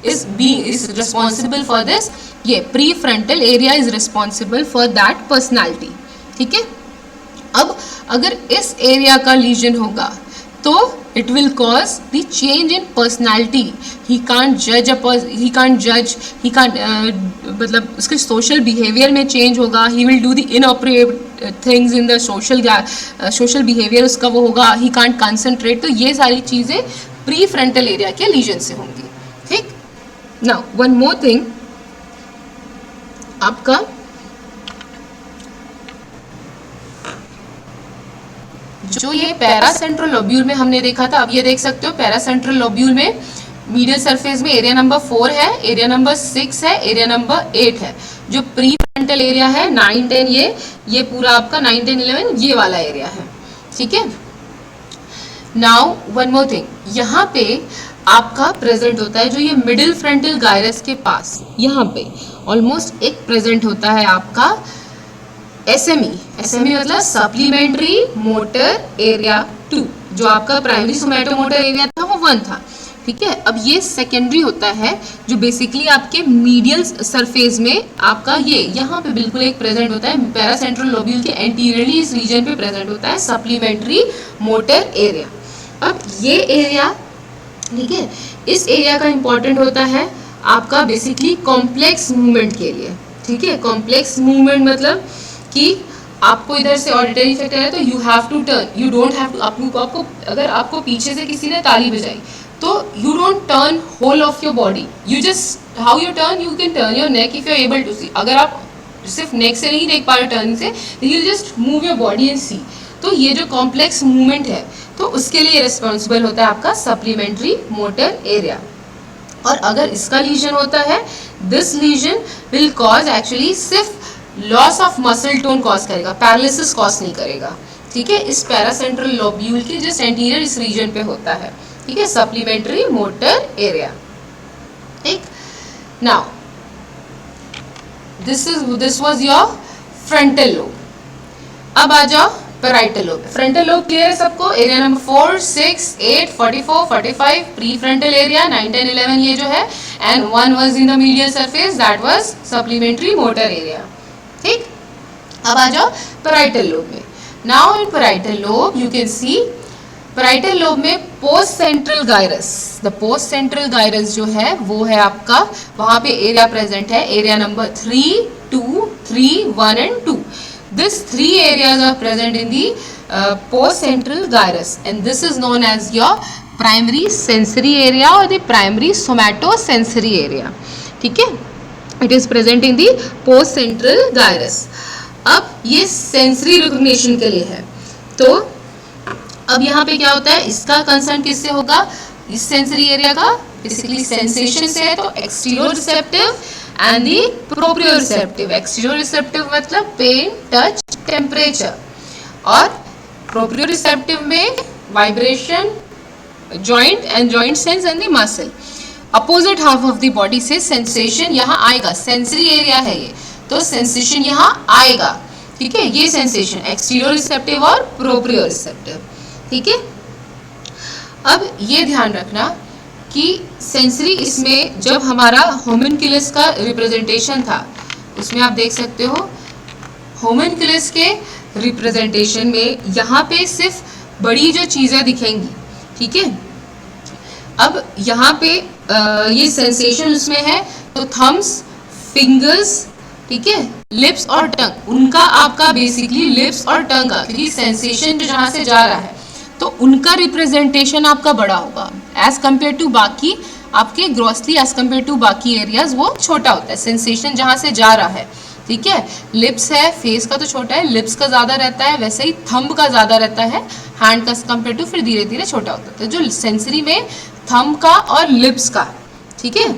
is responsible for this. ये prefrontal area is responsible for that personality. ठीक है, अब अगर इस एरिया का लीजन होगा तो it will cause the change in personality. He can't judge मतलब उसके social behavior में change होगा. He will do the inappropriate things in the social behavior उसका वो होगा. He can't concentrate. तो ये सारी चीज़ें prefrontal area के lesion से होंगी. ठीक. Now one more thing, आपका जो ये पैरासेंट्रल लोब्यूल में हमने देखा था, अब ये देख सकते हो पैरासेंट्रल लोब्यूल में मीडियल सरफेस में एरिया नंबर 4 है, एरिया नंबर 6 है, एरिया नंबर 8 है। जो प्री फ्रंटल एरिया है 9, 10 ये पूरा आपका 9, 10, 11 ये वाला एरिया है, ठीक है। नाउ वन मोर थिंग, यहाँ पे आपका प्रेजेंट होता है जो ये मिडिल फ्रंटल गायरस के पास, यहाँ पे ऑलमोस्ट एक प्रेजेंट होता है आपका एसएमई मतलब सप्लीमेंट्री मोटर एरिया 2, जो आपका प्राइमरी सोमैटोमोटर एरिया था वो 1 था, ठीक है। अब ये सेकेंडरी होता है जो बेसिकली आपके मीडियल सरफेस में आपका ये यहाँ पे बिल्कुल एक प्रेजेंट होता है, पैरासेंट्रल लोब्यूल के एंटीरियरली इस रीजन पे प्रेजेंट होता है सप्लीमेंट्री मोटर एरिया। अब ये एरिया, ठीक है, इस एरिया का इंपॉर्टेंट होता है आपका बेसिकली कॉम्प्लेक्स मूवमेंट के लिए, ठीक है। कॉम्प्लेक्स मूवमेंट मतलब कि आपको इधर से ऑडिटरी इफेक्ट है तो you have to turn, you don't have to, आपको अगर आपको पीछे से किसी ने ताली बजाई तो you don't turn whole of your body, you just how you turn, you can turn your neck if you are able to see. अगर आप सिर्फ नेक से नहीं देख पा रहे टर्न से, you just move your body and see. तो ये जो कॉम्प्लेक्स मूवमेंट है तो उसके लिए रिस्पॉन्सिबल होता है आपका सप्लीमेंट्री मोटर एरिया। और अगर इसका लीजन होता है, this lesion will cause actually सिर्फ loss of muscle tone cause करेगा, पैरालिसिस कॉज नहीं करेगा, ठीक है। इस पैरासेंट्रल लोब्यूल के जस्ट एंटीरियर इस रीजन पे होता है, ठीक है, सप्लीमेंट्री मोटर एरिया, ठीक। Now this was your frontal lobe. अब आ जाओ parietal lobe. Frontal lobe clear है सबको, area number 4, 6, 8, 44, 45 prefrontal area, 9, 10, 11 ये जो है, and 1 was in the medial surface, that was supplementary motor area, ठीक। अब आ जाओ पैराइटल लोब में। Now in parietal lobe you can see, parietal lobe में postcentral gyrus, the postcentral gyrus जो है वो है आपका, वहां पे एरिया प्रेजेंट है, area number 3, 2, 3, 1 and 2। These 3 areas are present in the post-central gyrus, and this is known as your primary sensory area or the primary somatosensory area, ठीक है। It is present in the post-central gyrus. अब ये sensory recognition के लिए है, तो अब यहाँ पे क्या होता है, इसका कंसर्न किससे होगा, इस सेंसरी एरिया का बेसिकली सेंसेशन से है, तो एक्सटीरियोरिसेप्टिव एंड दी प्रोप्रियोरिसेप्टिव। एक्सटीरियोरिसेप्टिव मतलब पेन, टच, टेम्परेचर, और प्रोप्रियोरिसेप्टिव में vibration, joint and joint sense and the muscle. Opposite half of the body से सेंसेशन यहाँ आएगा, सेंसरी एरिया है ये, तो सेंसेशन यहाँ आएगा, ठीक है। ये सेंसेशन एक्सटीरियोरिसेप्टिव और प्रोप्रियोरिसेप्टिव, ठीक है। अब ये ध्यान रखना कि सेंसरी इसमें जब हमारा होम्यूनकुलस का रिप्रेजेंटेशन था, उसमें आप देख सकते हो होम्यूनकुलस के रिप्रेजेंटेशन में यहाँ पे सिर्फ बड़ी जो चीज़ें दिखेंगी, ठीक है। अब यहाँ पे ये सेंसेशन उसमें है, तो थम्स, फिंगर्स, ठीक है, लिप्स और टंग, उनका आपका बेसिकली लिप्स और टंग का, क्योंकि सेंसेशन जो जहाँ से जा रहा है तो उनका रिप्रेजेंटेशन आपका बड़ा होगा एज कम्पेयर टू बाकी आपके ग्रॉसली, एज कम्पेयर टू बाकी एरियाज वो छोटा होता है, सेंसेशन जहाँ से जा रहा है, ठीक है। लिप्स है, फेस का तो छोटा है, लिप्स का ज़्यादा रहता है, वैसे ही थंब का ज़्यादा रहता है, हैंड का कम्पेयर टू, फिर धीरे धीरे छोटा होता है। तो जो सेंसरी में थंब का और लिप्स का, ठीक है,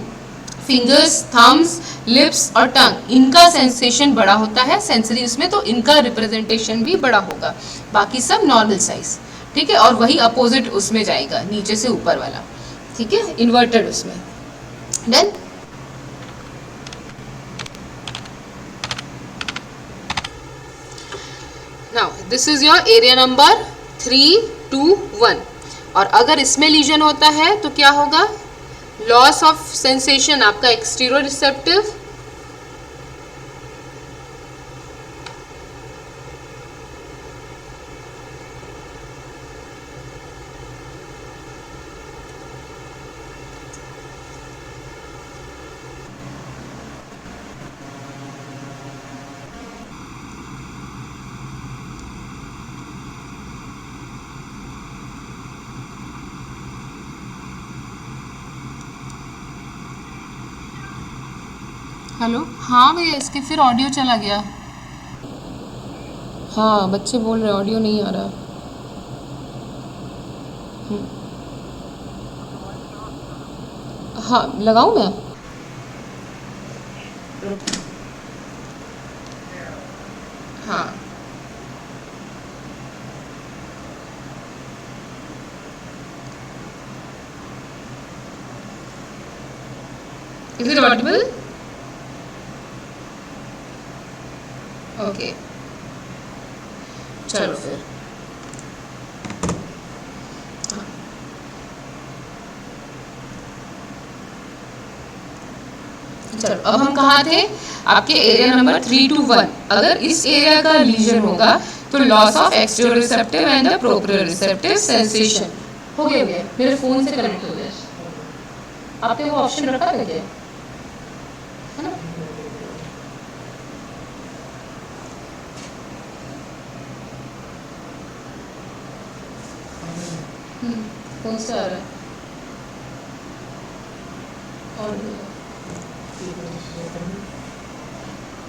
फिंगर्स, थम्स, लिप्स और टंग, इनका सेंसेशन बड़ा होता है सेंसरी उसमें, तो इनका रिप्रेजेंटेशन भी बड़ा होगा, बाकी सब नॉर्मल साइज, ठीक है। और वही अपोजिट उसमें जाएगा, नीचे से ऊपर वाला, ठीक है, इन्वर्टेड उसमें। Then now this is your area number 3, 2, 1। और अगर इसमें लीजन होता है तो क्या होगा, लॉस ऑफ सेंसेशन आपका एक्सटीरियोरिसेप्टिव, हेलो, हाँ भैया इसके फिर ऑडियो चला गया, हाँ बच्चे बोल रहे ऑडियो नहीं आ रहा। हाँ लगाऊं मैं? हाँ इज इट ऑडिबल? ओके चलो फिर चलो अब हम कहाँ थे? आपके एरिया नंबर 3 to 1। अगर इस एरिया का लीजन होगा तो loss of exteroreceptive and the proprioreceptive sensation हो गया। मेरे फोन से कनेक्ट हो गया। आपने वो ऑप्शन रखा था क्या? है ना? कौन सा आ रहा है? और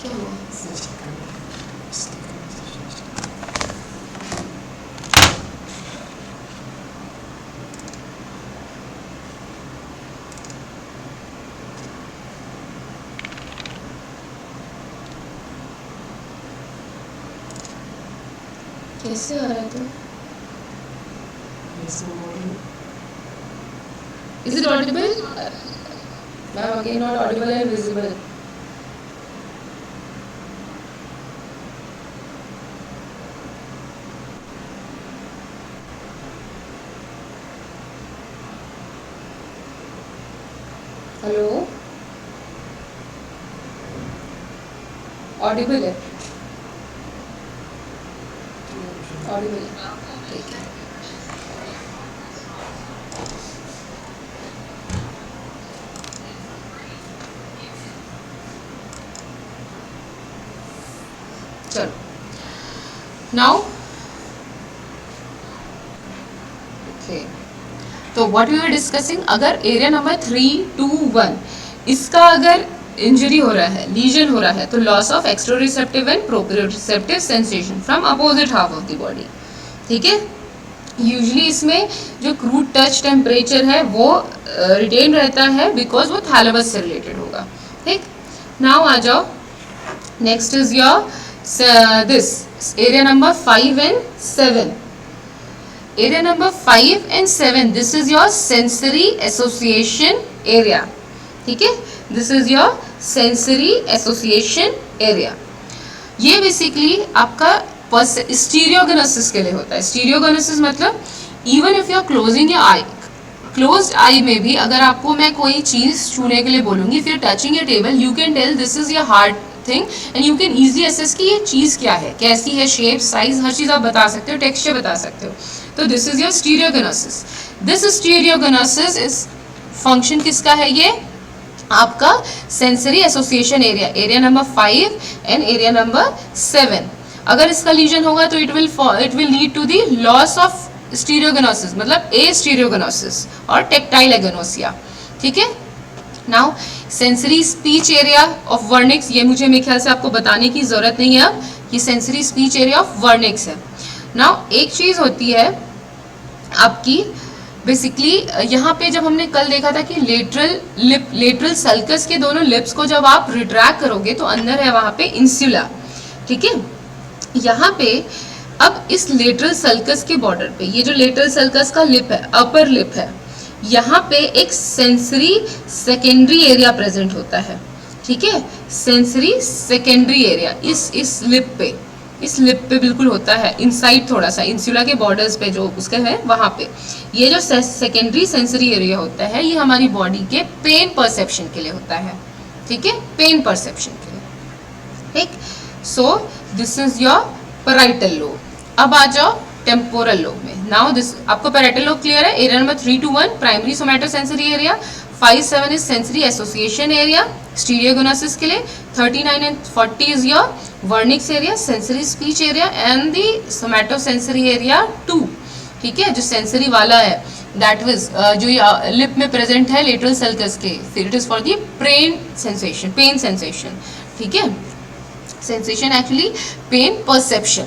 क्या हुआ? कैसे आ रहा है? तो is it audible? Ma'am, again not audible and visible. Hello Audible है? ऑडिबल है, ठीक है। चलो नाउ ओके, तो व्हाट वी आर डिस्कसिंग, अगर एरिया नंबर 3 to 1 इसका अगर इंजरी हो रहा है, लीजन हो रहा है, तो loss of exteroreceptive and proprioreceptive sensation from opposite half of the body. ठीक है, यूजली इसमें जो क्रूड टच टेम्परेचर है वो रिटेन रहता है बिकॉज वो थैलेमस से रिलेटेड होगा। ठीक, नाउ आ जाओ, next is your this area number 5 and 7। Area number 5 and 7, this is your sensory association area। ठीक है, this is your sensory association area। ये बेसिकली आपका स्टीरियोगोनोसिस के लिए होता है। स्टीरियोगोनोसिस मतलब even if you are closing your eye, closed eye में भी अगर आपको मैं कोई चीज छूने के लिए बोलूंगी, if you are touching your table you can tell this is your hard thing and you can easily assess कि ये चीज क्या है, कैसी है, शेप, साइज, हर चीज आप बता सकते हो, टेक्सचर बता सकते हो। तो this is your stereognosis. This stereognosis is function किसका है? ये आपका sensory association area, area number 5 and area number 7। अगर इसका लीजन होगा तो it will lead to the loss of stereognosis, मतलब ए स्टीरियोगोनोसिस और टेक्टाइल एगोनोसिया। ठीक है, now sensory speech area of Wernicke's, ये मुझे मेरे ख्याल से आपको बताने की जरूरत नहीं है अब, ये sensory speech area of Wernicke's है। नाउ एक चीज होती है आपकी बेसिकली यहाँ पे, जब हमने कल देखा था कि लेटरल सल्कस के दोनों लिप्स को जब आप रिट्रैक्ट करोगे तो अंदर है वहां पे इंसुला। ठीक है, यहाँ पे अब इस लेटरल सल्कस के बॉर्डर पे, ये जो लेटरल सल्कस का लिप है, अपर लिप है, यहाँ पे एक सेंसरी सेकेंडरी एरिया प्रेजेंट होता है। ठीक है, सेंसरी सेकेंडरी एरिया इस लिप पे, इस लिप पे बिल्कुल होता है, इनसाइड थोड़ा सा इंसुला के बॉर्डर्स पे जो उसका है वहां पे। ये जो सेकेंडरी सेंसरी एरिया होता है ये हमारी बॉडी के पेन परसेप्शन के लिए होता है। ठीक है, पेन परसेप्शन के लिए। ठीक, so this is your parietal lobe. अब आ जाओ टेम्पोरल लोब में। नाउ दिस आपको पैराइटल लोब क्लियर है? Area number 3 to 1 primary somatosensory area, 5-7 is sensory association area stereognosis के लिए, 39 and 40 is your Wernicke's area, sensory speech area and the somatosensory area 2। ठीक है, जो सेंसरी वाला है दैट वाज जो लिप में प्रेजेंट है लेटरल सल्कस के, फिर it is for the pain sensation, pain sensation. ठीक है, sensation actually pain perception.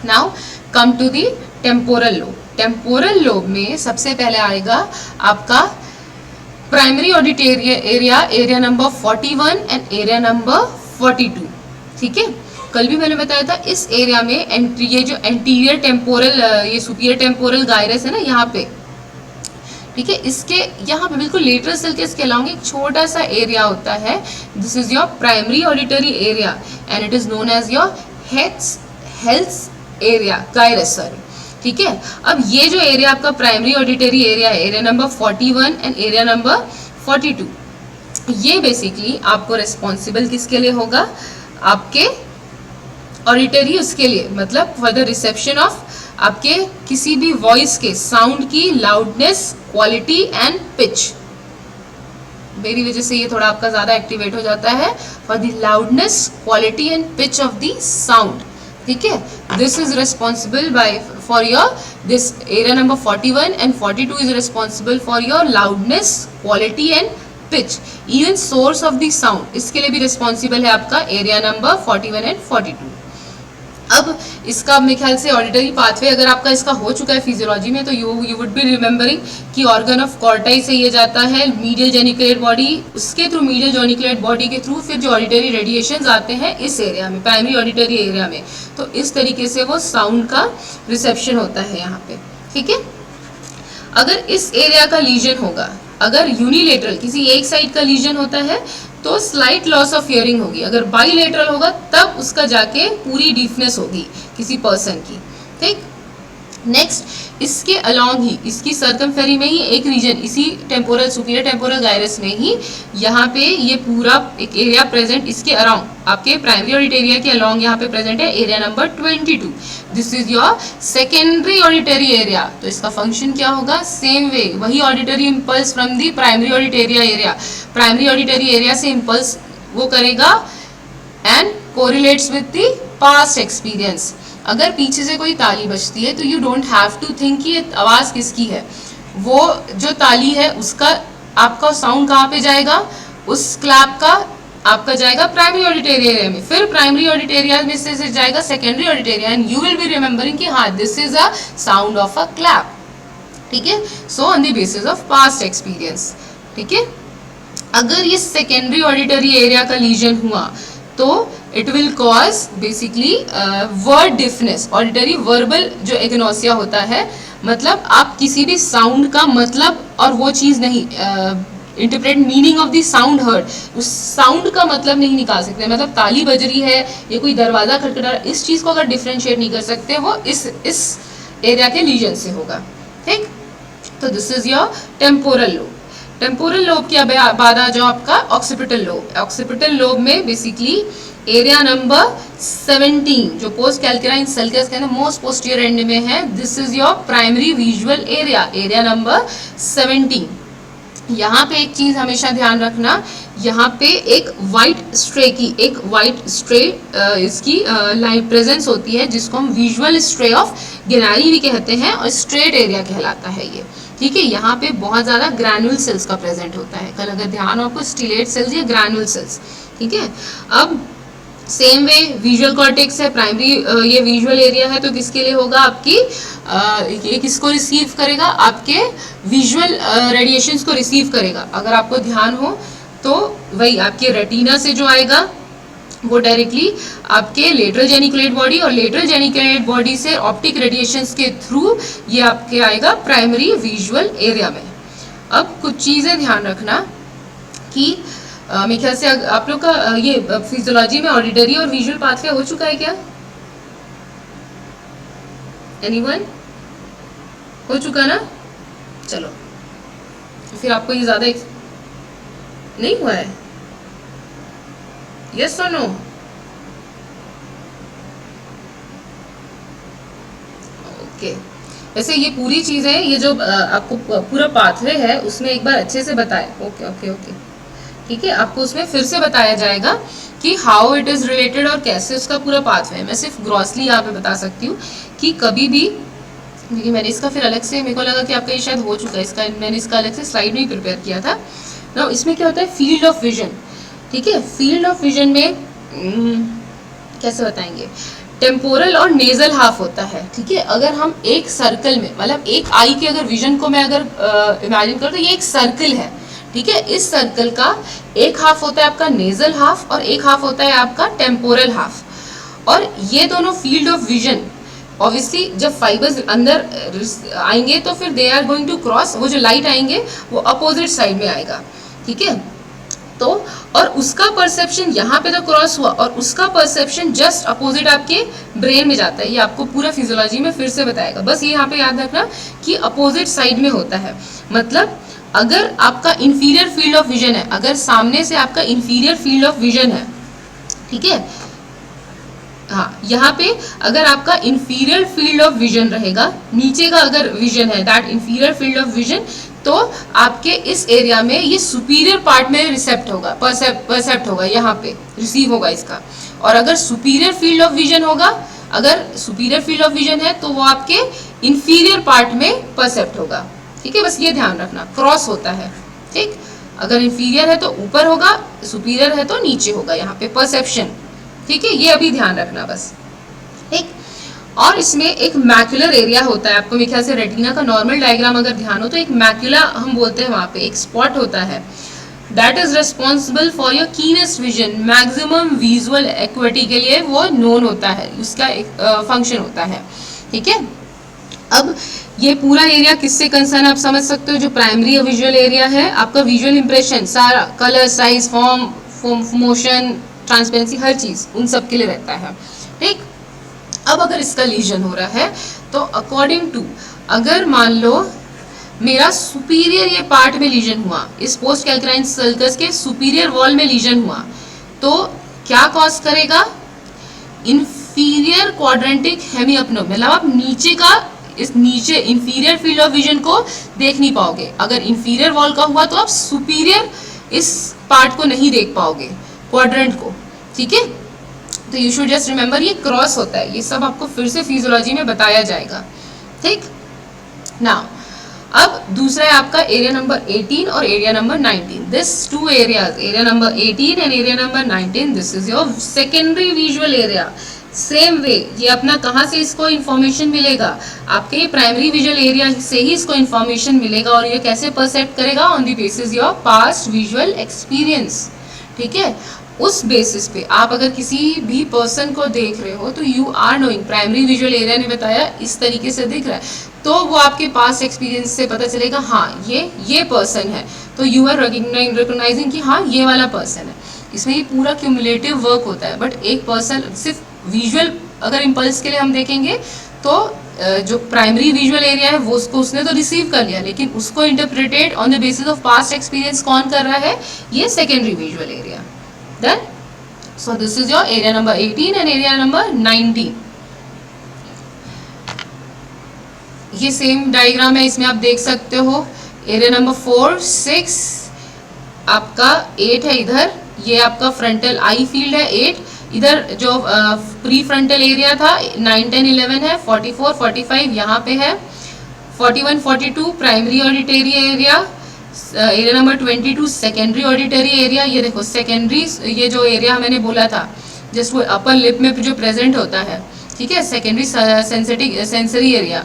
Now come to the temporal lobe। Temporal lobe में सबसे पहले आएगा आपका primary auditory area, area number 41 and area number 42। ठीक है, कल भी मैंने बताया था इस एरिया में ये जो एंटीरियर टेम्पोरल, ये सुपीरियर टेम्पोरल गायरस है ना यहाँ पे, ठीक है, इसके यहाँ पे बिल्कुल लेटरल सल्कस के अलोंग एक छोटा सा एरिया होता है। This is your primary auditory area and it is known as your health area gyrus, sorry. ठीक है, अब ये जो एरिया आपका प्राइमरी ऑडिटरी एरिया है, area number 41 and area number 42, ये बेसिकली आपको रिस्पॉन्सिबल किसके लिए होगा, आपके ऑडिटरी उसके लिए, मतलब फॉर द रिसेप्शन ऑफ आपके किसी भी वॉइस के साउंड की लाउडनेस, क्वालिटी एंड पिच। मेरी वजह से ये थोड़ा आपका ज्यादा एक्टिवेट हो जाता है, for the loudness, quality and pitch of the sound. ठीक है, this is responsible by for your this area number 41 and 42 is responsible for your loudness, quality and pitch, even source of the sound, इसके लिए भी responsible है आपका area number 41 and 42। अब इसका मेरे ख्याल से ऑडिटरी पाथवे अगर आपका इसका हो चुका है फिजियोलॉजी में, तो यू वुड बी रिमेम्बरिंग कि ऑर्गन ऑफ कॉर्टाई से ये जाता है मीडियल जेनिकुलेट बॉडी, उसके थ्रू मीडियल जेनिकुलेट बॉडी के थ्रू फिर जो ऑडिटरी रेडिएशंस आते हैं इस एरिया में, प्राइमरी ऑडिटरी एरिया में, तो इस तरीके से वो साउंड का रिसेप्शन होता है यहाँ पे। ठीक है, अगर इस एरिया का लीजन होगा, अगर यूनिलेटरल किसी एक साइड का लीजन होता है तो स्लाइट लॉस ऑफ हियरिंग होगी, अगर बाईलेटरल होगा तब उसका जाके पूरी डीफनेस होगी किसी पर्सन की। ठीक, नेक्स्ट इसके अलोंग ही, इसकी सर्कमफेरी में ही एक रीजन, इसी टेम्पोरल सुपीरियर टेम्पोरल गायरस में ही यहाँ पे ये पूरा एक एरिया प्रेजेंट, इसके अराउंड आपके प्राइमरी ऑडिटरी के अलोंग यहाँ पे प्रेजेंट है area number 22। This is your secondary auditory area. तो इसका फंक्शन क्या होगा, सेम वे, वही auditory impulse from the primary auditory area, primary auditory area से इम्पल्स वो करेगा and correlates with the past experience. अगर पीछे से कोई ताली बजती है तो you don't have to think कि ये आवाज़ किसकी है, वो जो ताली है उसका आपका साउंड कहाँ पे जाएगा, उस क्लैप का आपका जाएगा प्राइमरी ऑडिटरी एरिया में, फिर प्राइमरी ऑडिटरी एरिया में से जाएगा secondary auditory area and you will be remembering कि हाँ this is a sound of a clap. ठीक है, so on the basis of past experience. ठीक है, अगर ये सेकेंडरी ऑडिटरी एरिया का लीजन हुआ तो it will cause basically word deafness, auditory verbal जो एग्नोसिया होता है, मतलब आप किसी भी साउंड का मतलब और वो चीज़ नहीं interpret meaning of the sound heard, उस साउंड का मतलब नहीं निकाल सकते, मतलब ताली बज रही है या कोई दरवाज़ा खटखटा, इस चीज़ को अगर डिफ्रेंशिएट नहीं कर सकते, वो इस एरिया के लीजन से होगा। ठीक, तो this is your temporal lobe. Temporal lobe के बाद आ जाओ आपका ऑक्सीपिटल लोब। ऑक्सीपिटल लोब में बेसिकली एरिया नंबर 17 जो पोस्ट कैल्केराइन सल्कस के अंदर मोस्ट पोस्टीरियर एंड में है, this is your primary visual area, area number 17। यहाँ पे एक चीज हमेशा ध्यान रखना, यहाँ पे एक वाइट स्ट्रे इसकी लाइन प्रेजेंस होती है जिसको हम विजुअल स्ट्रे ऑफ गेनारी भी कहते हैं और स्ट्रेट एरिया कहलाता है ये। ठीक है, यहाँ पे बहुत ज़्यादा ग्रैनुल सेल्स का प्रेजेंट होता है, कल अगर ध्यान हो आपको स्टिलेट सेल्स या ग्रैनुल सेल्स। ठीक है, अब सेम वे विजुअल कॉर्टेक्स है, प्राइमरी ये विजुअल एरिया है तो किसके लिए होगा, आपकी ये किसको रिसीव करेगा, आपके विजुअल रेडिएशंस को रिसीव करेगा। अगर आपको ध्यान हो तो वही आपके रेटिना से जो आएगा वो डायरेक्टली आपके लेटरल जेनिकुलेट बॉडी और लेटरल जेनिकुलेट बॉडी से ऑप्टिक रेडिएशंस के थ्रू ये आपके आएगा प्राइमरी विजुअल एरिया में। अब कुछ चीज़ें ध्यान रखना कि मेरे ख्याल से आप लोग का ये फिजियोलॉजी में ऑडिटरी और विजुअल पाथवे हो चुका है क्या, एनीवन हो चुका ना, चलो फिर आपको ये ज़्यादा नहीं हुआ है, यस और नो, ओके। वैसे ये पूरी चीज़ है, ये जो आपको पूरा पाथवे है उसमें एक बार अच्छे से बताए, ओके ओके ओके, ठीक है, आपको उसमें फिर से बताया जाएगा कि हाउ इट इज़ रिलेटेड और कैसे उसका पूरा पाथवे है। मैं सिर्फ ग्रॉसली यहाँ पे बता सकती हूँ कि कभी भी, क्योंकि मैंने इसका फिर अलग से, मेरे को लगा कि आपका ये शायद हो चुका है, इसका मैंने इसका अलग से स्लाइड नहीं प्रिपेयर किया था ना। इसमें क्या होता है, फील्ड ऑफ विजन। ठीक है, फील्ड ऑफ विजन में कैसे बताएंगे, टेम्पोरल और नेजल हाफ होता है, ठीक है। अगर हम एक सर्कल में, मतलब एक आई के अगर विजन को मैं अगर इमेजिन करूँ तो ये एक सर्कल है, ठीक है। इस सर्कल का एक हाफ होता है आपका नेजल हाफ और एक हाफ होता है आपका टेम्पोरल हाफ। और ये दोनों फील्ड ऑफ विजन ऑब्वियसली जब फाइबर्स अंदर आएंगे तो फिर they are going to cross, वो जो लाइट आएंगे वो अपोजिट साइड में आएगा, ठीक है। तो और उसका परसेप्शन यहाँ पे तो क्रॉस हुआ और उसका परसेप्शन जस्ट अपोजिट आपके ब्रेन में जाता है। ये आपको पूरा फिजियोलॉजी में फिर से बताएगा, बस ये यहाँ पे याद रखना कि अपोजिट साइड में होता है। मतलब अगर आपका इंफीरियर फील्ड ऑफ विजन है, अगर सामने से आपका इंफीरियर फील्ड ऑफ विजन है, ठीक है, हाँ, यहाँ पे अगर आपका इंफीरियर फील्ड ऑफ विजन रहेगा, नीचे का अगर विजन है that inferior field of vision, तो आपके इस एरिया में ये सुपीरियर पार्ट में रिसेप्ट होगा, परसेप्ट होगा, यहाँ पे रिसीव होगा इसका। और अगर सुपीरियर फील्ड ऑफ विजन होगा, अगर सुपीरियर फील्ड ऑफ विजन है तो वो आपके इंफीरियर पार्ट में परसेप्ट होगा, ठीक है। बस ये ध्यान रखना, क्रॉस होता है, ठीक। अगर इंफीरियर है तो ऊपर होगा, सुपीरियर है तो नीचे होगा, यहाँ पे परसेप्शन, ठीक है। ये अभी ध्यान रखना बस, ठीक। और इसमें एक मैक्युलर एरिया होता है, आपको मेरे ख्याल से रेटिना का नॉर्मल डायग्राम अगर ध्यान हो तो एक मैक्युला हम बोलते हैं, वहाँ पे एक स्पॉट होता है that is responsible for your कीनेस्ट vision, maximum visual equity के लिए वो नोन होता है, उसका एक फंक्शन होता है, ठीक है। अब ये पूरा एरिया किससे कंसर्न आप समझ सकते हो, जो प्राइमरी विजुअल एरिया है आपका, विजुअल इंप्रेशन सारा, colour, size, form, motion, transparency, हर चीज उन सब के लिए रहता है, ठीक। अब अगर इसका लीजन हो रहा है तो अकॉर्डिंग टू, अगर मान लो मेरा सुपीरियर ये पार्ट में लीजन हुआ, इस पोस्ट कैल्कुलाइन सल्कस के सुपीरियर वॉल में लीजन हुआ, तो क्या कॉज करेगा, इंफीरियर क्वाड्रेंटिक हेमियोप्नो, मतलब आप नीचे का, इस नीचे इंफीरियर फील्ड ऑफ विजन को देख नहीं पाओगे। अगर इंफीरियर वॉल का हुआ तो आप सुपीरियर इस पार्ट को नहीं देख पाओगे, क्वाड्रेंट को, ठीक है। तो यू शुड जस्ट रिमेंबर ये क्रॉस होता है, ये सब आपको फिर से फिजियोलॉजी में बताया जाएगा, ठीक। नाउ अब दूसरा है आपका एरिया नंबर 18 और area number 19। This two areas, area number 18 and area number 19, this is your secondary visual area. Same way ये अपना कहाँ से इसको इन्फॉर्मेशन मिलेगा, आपके प्राइमरी विजुअल एरिया से ही इसको इन्फॉर्मेशन मिलेगा। और ये कैसे परसेप्ट करेगा, on the basis your past visual experience, ठीक है। उस बेसिस पे आप अगर किसी भी पर्सन को देख रहे हो तो you are knowing, primary visual area ने बताया इस तरीके से दिख रहा है, तो वो आपके पास एक्सपीरियंस से पता चलेगा हाँ ये पर्सन है, तो यू आर रिकॉग्नाइजिंग कि हाँ ये वाला पर्सन है। इसमें ये पूरा क्यूमुलेटिव वर्क होता है। बट एक पर्सन सिर्फ विजुअल अगर इम्पल्स के लिए हम देखेंगे तो जो प्राइमरी विजुअल एरिया है वो उसने तो रिसीव कर लिया, लेकिन उसको interpret on the basis of past experience कौन कर रहा है, ये secondary visual area. Then, so this is your area number 18 and area number 19. ये सेम डायग्राम है, इसमें आप देख सकते हो एरिया नंबर 4, 6, आपका 8 है इधर, ये आपका फ्रंटल आई फील्ड है 8, इधर जो प्री फ्रंटल एरिया था 9, 10, 11 है, 44, 45 यहाँ पे है, 41, 42 primary auditory area, area number 22 secondary auditory area. ये देखो सेकेंडरी, ये जो एरिया मैंने बोला था जस्ट वो अपर लिप में जो प्रेजेंट होता है, ठीक है, सेकेंडरी सेंसरी एरिया।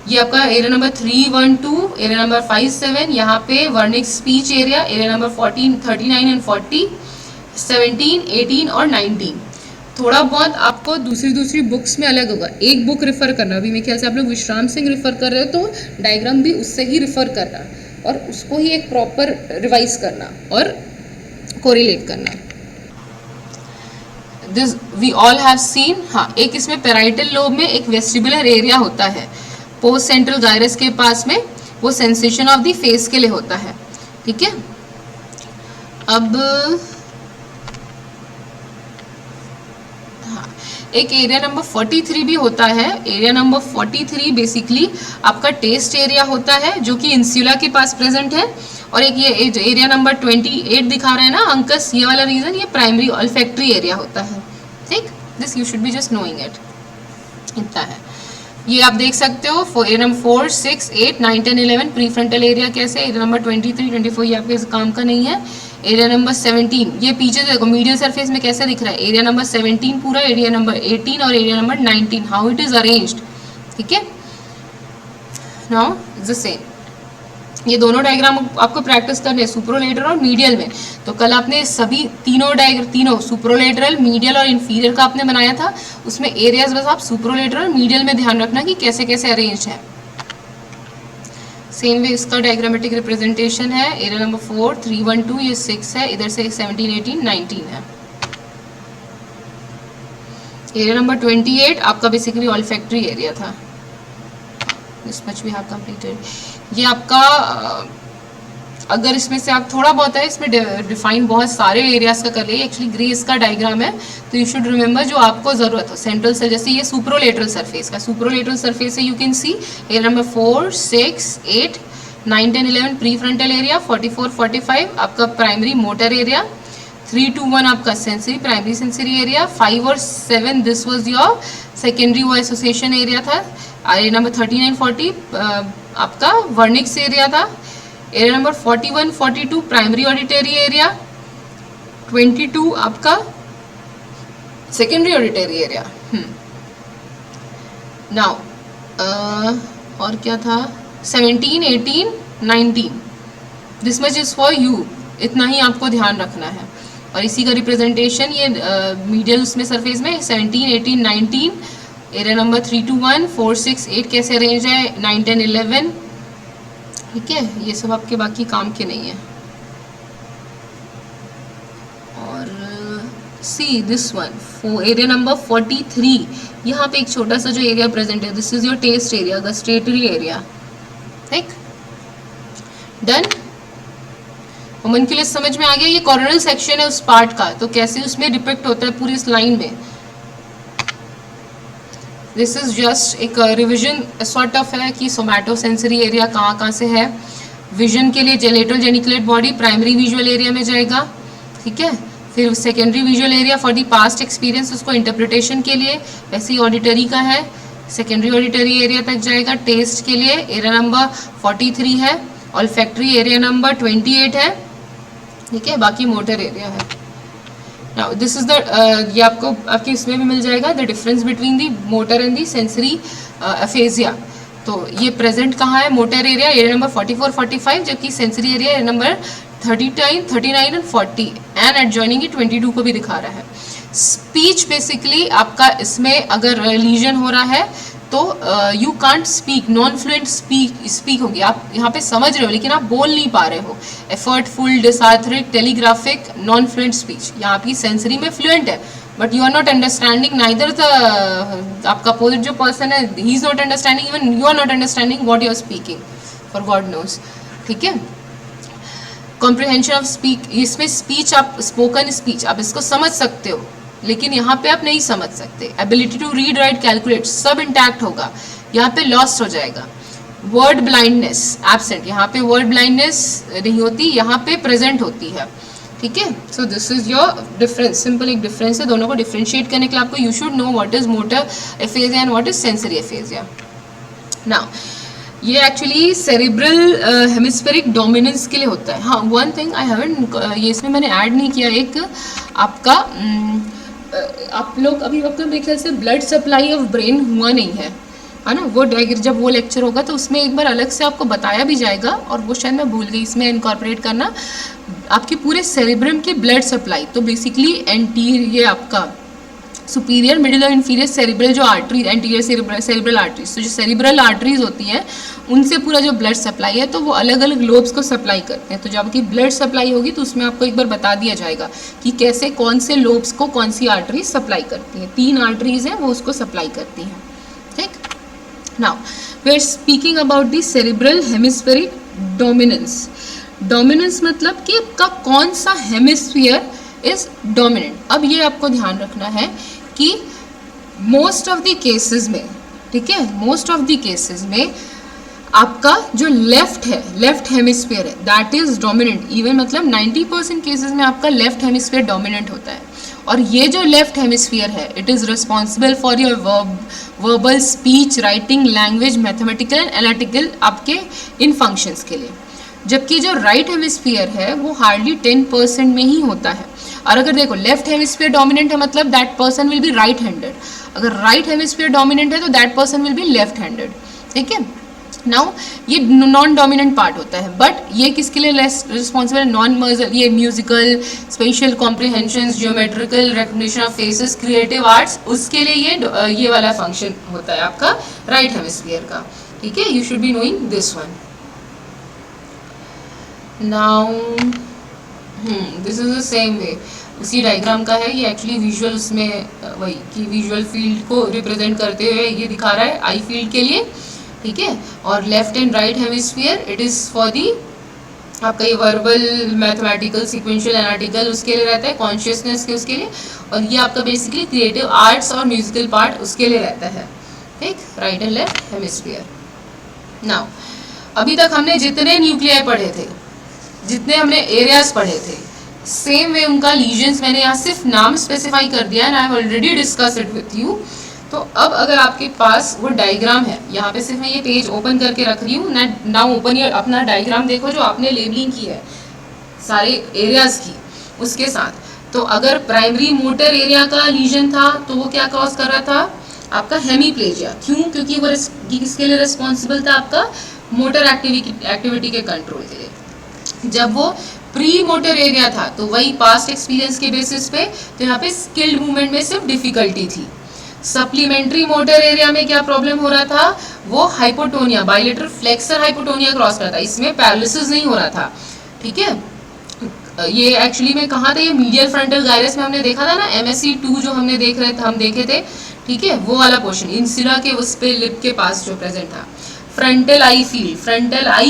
ये आपका एरिया नंबर 3, 1, 2, एरिया नंबर 5, 7, यहाँ पे Wernicke speech area, area number 14, 39 and 40, 17, 18 और 19। थोड़ा बहुत आपको दूसरी बुक्स में अलग होगा, एक बुक रेफर करना, अभी मेरे ख्याल से आप लोग विश्राम सिंह रेफर कर रहे हो तो डायग्राम भी उससे ही रेफर करना और उसको ही एक प्रॉपर रिवाइज करना और कोरिलेट करना। This we all have seen. हाँ, एक इसमें पैराइटल लोब में एक वेस्टिबुलर एरिया होता है पोस्ट सेंट्रल गायरस के पास में, वो सेंसेशन ऑफ द फेस के लिए होता है, ठीक है। अब हाँ, एक एरिया नंबर 43 भी होता है। एरिया नंबर 43 बेसिकली आपका टेस्ट एरिया होता है जो कि इंसुला के पास प्रेजेंट है। और एक ये एरिया नंबर 28 दिखा रहा है ना अंकस, ये वाला रीजन, ये प्राइमरी ऑल्फैक्टरी एरिया होता है, ठीक। This you should be just knowing it, इतना है। ये आप देख सकते हो area number 4, 6, 8, 9, 10, 11 pre frontal area कैसे, एरिया नंबर 23, 24 ये आपके काम का नहीं है। एरिया नंबर 17, ये पीछे देखो मीडियल सरफेस में कैसे दिख रहा है, एरिया नंबर 17 पूरा, एरिया नंबर 18 और area number 19, how it is arranged, ठीक है। नाउ द सेम, ये दोनों डायग्राम आपको प्रैक्टिस करने हैं सुप्रोलेटरल और मीडियल में। तो कल आपने सभी तीनों सुप्रोलेटरल, मीडियल और इंफीरियर का आपने बनाया था, उसमें एरियाज बस आप सुप्रोलेटरल मीडियल में ध्यान रखना कि कैसे कैसे अरेंज है। सेम वे इसका डायग्रामेटिक रिप्रेजेंटेशन है, एरिया नंबर 4 3 1 2 ये 6 है, इधर से 17 18 19 है। एरिया नंबर 28 आपका बेसिकली ऑल्फैक्टरी एरिया था, this much we have completed. ये आपका अगर इसमें से आप थोड़ा बहुत है इसमें डिफाइन बहुत सारे एरियाज का कर लिए, एक्चुअली ग्रे इसका डायग्राम है, तो यू शुड रिमेंबर जो आपको जरूरत हो। सेंट्रल से जैसे ये सुप्रोलेटरल सरफेस का, सुप्रोलेटरल सरफेस से you can C area number 4 6 8 9 10 11 pre frontal area, 44 45 आपका प्राइमरी मोटर एरिया, 3 to 1 आपका सेंसरी प्राइमरी सेंसरी एरिया, 5 और 7 दिस वाज योर सेकेंडरी वो एसोसिएशन एरिया था। एरिया नंबर 39 40 आपका वर्निक्स एरिया था। Area number 41 42 primary auditory area, 22 आपका secondary auditory area. Now और क्या था, 17 18 19 this much is for you, इतना ही आपको ध्यान रखना है। और इसी का रिप्रेजेंटेशन ये मीडियल उसमें सरफेस में 17 18 19, एरिया नंबर 3 to 1 4 6 8 कैसे अरेंज है, 9 10 11, ठीक है। ये सब आपके बाकी काम के नहीं है। और see this one area number 43, यहाँ पे एक छोटा सा जो एरिया प्रेजेंट है, this is your taste area, gustatory area, ठीक, डन। मन के लिए समझ में आ गया, ये कॉर्नल सेक्शन है उस पार्ट का, तो कैसे उसमें डिपिक्ट होता है पूरी इस लाइन में। दिस इज जस्ट एक रिविजन सॉर्ट ऑफ है कि सोमैटो सेंसरी एरिया कहाँ कहाँ से है। विजन के लिए lateral geniculate body primary visual area में जाएगा, ठीक है। फिर secondary visual area for the past experience, उसको इंटरप्रिटेशन के लिए, वैसे ही ऑडिटरी का है, सेकेंडरी ऑडिटरी एरिया तक जाएगा। टेस्ट के लिए एरिया नंबर 43 है, ऑल्फैक्टरी एरिया नंबर 28 है, ठीक है, बाकी मोटर एरिया है। नाउ दिस इज द ये आपको आपके इसमें भी मिल जाएगा the difference between the motor and the sensory aphasia. तो ये प्रेजेंट कहाँ है, मोटर एरिया नंबर 44 45, जबकि sensory area number 39 and 40 and adjoining ये 22 को भी दिखा रहा है। स्पीच बेसिकली आपका इसमें अगर लीजन हो रहा है तो you can't speak, non fluent speak होगी, आप यहाँ पे समझ रहे हो लेकिन आप बोल नहीं पा रहे हो। Effortful, dysarthric, telegraphic, non fluent speech. यहाँ आपकी सेंसरी में फ्लुएंट है but you are not understanding neither the आपका अपोजिट जो पर्सन है he is not understanding, even you are not understanding what you are speaking, for God knows, ठीक है। कॉम्प्रिहेंशन ऑफ स्पीक, इसमें स्पीच आप स्पोकन स्पीच आप इसको समझ सकते हो लेकिन यहाँ पे आप नहीं समझ सकते। Ability to read write calculate सब इंटैक्ट होगा, यहाँ पे लॉस्ट हो जाएगा। वर्ड ब्लाइंडनेस एब्सेंट, यहाँ पे वर्ड ब्लाइंडनेस नहीं होती, यहाँ पे प्रेजेंट होती है, ठीक है। So this is your difference, simple एक डिफरेंस है। दोनों को डिफरेंशिएट करने के लिए आपको you should know what is motor aphasia and what is sensory aphasia. Now ये एक्चुअली सेरिब्रल हेमिस्फेरिक डोमिनेंस के लिए होता है। हाँ, वन थिंग आई हैवंट, ये इसमें मैंने ऐड नहीं किया, एक आपका आप लोग अभी वक्त मेरे ख्याल से ब्लड सप्लाई ऑफ ब्रेन हुआ नहीं है ना, वो जब वो लेक्चर होगा तो उसमें एक बार अलग से आपको बताया भी जाएगा, और वो शायद मैं भूल गई इसमें इनकॉर्पोरेट करना, आपके पूरे सेरिब्रम की ब्लड सप्लाई। तो बेसिकली ये आपका सुपीरियर, मिडिल और इंफीरियर सेरिब्रल जो आर्टरीज, एंटीरियर सेरिब्रल आर्टरीज, तो जो सेरिब्रल आर्टरीज होती हैं उनसे पूरा जो ब्लड सप्लाई है तो वो अलग अलग लोब्स को सप्लाई करते हैं। तो जब आपकी ब्लड सप्लाई होगी तो उसमें आपको एक बार बता दिया जाएगा कि कैसे कौन से लोब्स को कौन सी आर्टरीज सप्लाई करती हैं। 3 आर्टरीज हैं वो उसको सप्लाई करती हैं, ठीक। Now we are speaking about the cerebral hemispheric dominance. Dominance मतलब कि आपका कौन सा हेमिस्फीयर इज डोमिनेंट। अब ये आपको ध्यान रखना है कि मोस्ट ऑफ द केसेस में, ठीक है, मोस्ट ऑफ द केसेस में आपका जो लेफ्ट है, लेफ्ट हेमिस्फीयर है, दैट इज डोमिनेंट। इवन मतलब 90% केसेस में आपका लेफ्ट हेमिस्फीयर डोमिनेंट होता है। और ये जो लेफ्ट हेमिस्फीयर है it is responsible for your verbal, speech, writing, language, mathematical and analytical आपके इन फंक्शंस के लिए। जबकि जो राइट हेमिस्फीयर है वो हार्डली 10% में ही होता है। और अगर देखो लेफ्ट हेमिस्फीयर डोमिनेंट है मतलब that person will be right handed, अगर राइट हेमिस्फीयर डोमिनेंट है तो that person will be left handed. ठीक है, नाउ ये नॉन डोमिनेंट पार्ट होता है, बट ये किसके लिए रिस्पॉन्सिबल है? नॉन मर्जल, ये musical, special comprehension, geometrical recognition of faces, creative arts, उसके लिए ये वाला फंक्शन होता है आपका राइट हेमिस्फीयर का। ठीक है, you should be knowing this one. Now this is the same वे, उसी डायग्राम का है ये एक्चुअली विजुअल, उसमें वही कि विजुअल फील्ड को रिप्रेजेंट करते हुए ये दिखा रहा है आई फील्ड के लिए। ठीक है, और left and right hemisphere it is for the आपका ये वर्बल, मैथमेटिकल, सिक्वेंशियल, एनालिटिकल उसके लिए रहता है, कॉन्शियसनेस के उसके लिए, और ये आपका बेसिकली क्रिएटिव आर्ट्स और म्यूजिकल पार्ट उसके लिए रहता है। ठीक, right and left hemisphere. Now अभी तक हमने जितने न्यूक्लियाई पढ़े थे, जितने हमने एरियाज पढ़े थे, सेम वे उनका लीजन्स मैंने यहाँ सिर्फ नाम स्पेसिफाई कर दिया and I have already discuss it with you. तो अब अगर आपके पास वो डायग्राम है, यहाँ पे सिर्फ मैं ये पेज ओपन करके रख रही हूँ, नाउ ओपन ये अपना डायग्राम देखो जो आपने लेबलिंग की है सारे एरियाज की उसके साथ। तो अगर प्राइमरी मोटर एरिया का लीजन था तो वो क्या कॉज कर रहा था? आपका हेमीप्लेजिया। क्यों? क्योंकि वो किसके लिए रिस्पॉन्सिबल था? आपका मोटर एक्टिविटी के कंट्रोल के लिए। जब वो प्री मोटर एरिया था तो वही पास्ट एक्सपीरियंस के बेसिस पे, तो यहाँ पे स्किल्ड मूवमेंट में सिर्फ डिफिकल्टी थी। सप्लीमेंट्री मोटर एरिया में क्या प्रॉब्लम हो रहा था? वो hypotonia, bilateral flexor hypotonia cross करता, इसमें पैरालिसिस नहीं हो रहा था। ठीक है, ये एक्चुअली में कहाँ था? ये मीडियल फ्रंटल गायरस में हमने देखा था ना, MSc2 जो हमने देखे थे। ठीक है, वो वाला पोर्शन इंसुला के उस पे लिप के पास जो प्रेजेंट था। फ्रंटल आई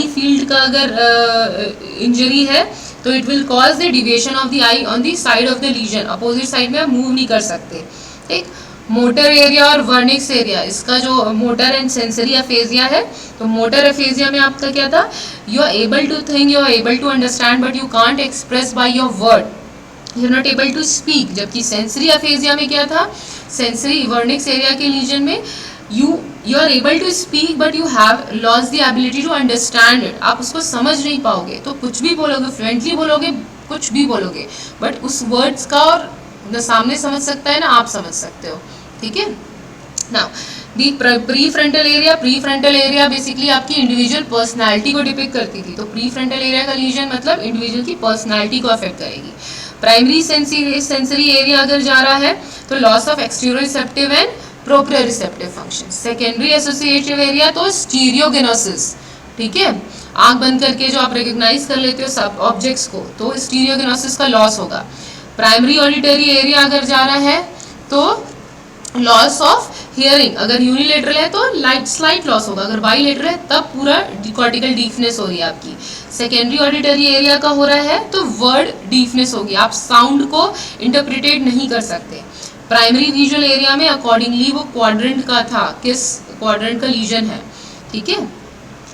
फील्ड का अगर इंजरी है तो it will cause the deviation of the eye on the side of the lesion, opposite side में आप मूव नहीं कर सकते। ठीक, मोटर एरिया और वर्निक्स एरिया, इसका जो मोटर एंड सेंसरी अफेजिया है, तो मोटर अफेजिया में आपका क्या था? You are able to think, you are able to understand, but you can't express by your word, you are not able to speak. जबकि sensory aphasia में क्या था? सेंसरी वर्निक्स एरिया के लीजन में you are able to speak but you have lost the ability to understand it, आप उसको समझ नहीं पाओगे, तो कुछ भी बोलोगे, फ्लुएंटली बोलोगे, कुछ भी बोलोगे, बट उस वर्ड्स का और न सामने समझ सकता है ना आप समझ सकते हो। ठीक है, now the prefrontal area basically आपकी इंडिविजुअल पर्सनैलिटी को डिपिक्ट करती थी। तो प्री फ्रंटल एरिया का लीजन मतलब इंडिविजुअल की पर्सनैलिटी को अफेक्ट करेगी। प्राइमरी सेंसरी एरिया अगर जा रहा है तो loss of exteroreceptive and proprioreceptive function. Secondary associative area तो स्टीरियोगेनोसिस। ठीक है, आंख बंद करके जो आप रिकॉग्नाइज कर लेते हो सब ऑब्जेक्ट्स को, तो स्टीरियोगेनोसिस का लॉस होगा। प्राइमरी ऑडिटरी एरिया अगर जा रहा है तो लॉस ऑफ हियरिंग, अगर यूनिलेटरल है तो स्लाइट लॉस होगा, अगर बाइलेटरल है तब पूरा कॉर्टिकल डीफनेस हो रही है आपकी। सेकेंडरी ऑडिटरी एरिया का हो रहा है तो वर्ड डीफनेस होगी, आप साउंड को इंटरप्रिटेट नहीं कर सकते। प्राइमरी विजुअल एरिया में अकॉर्डिंगली वो क्वाड्रेंट का था, किस क्वाड्रेंट का लीजन है। ठीक है,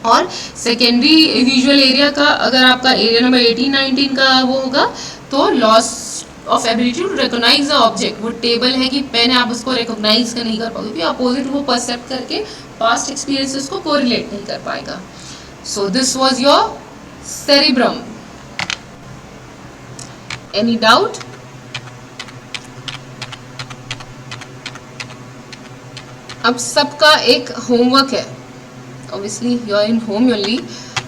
और सेकेंडरी विजुअल एरिया का अगर आपका एरिया नंबर 18-19 का वो होगा तो loss of ability to recognize the object, वो टेबल है कि पेन है, आप उसको रिकॉग्नाइज नहीं कर पाओगे क्योंकि अपोजिट वो परसेप्ट करके पास्ट एक्सपीरियंसेस को कोरिलेट नहीं कर पाएगा। So this was your cerebrum. Any doubt? अब सबका एक होमवर्क है, obviously you are in home only.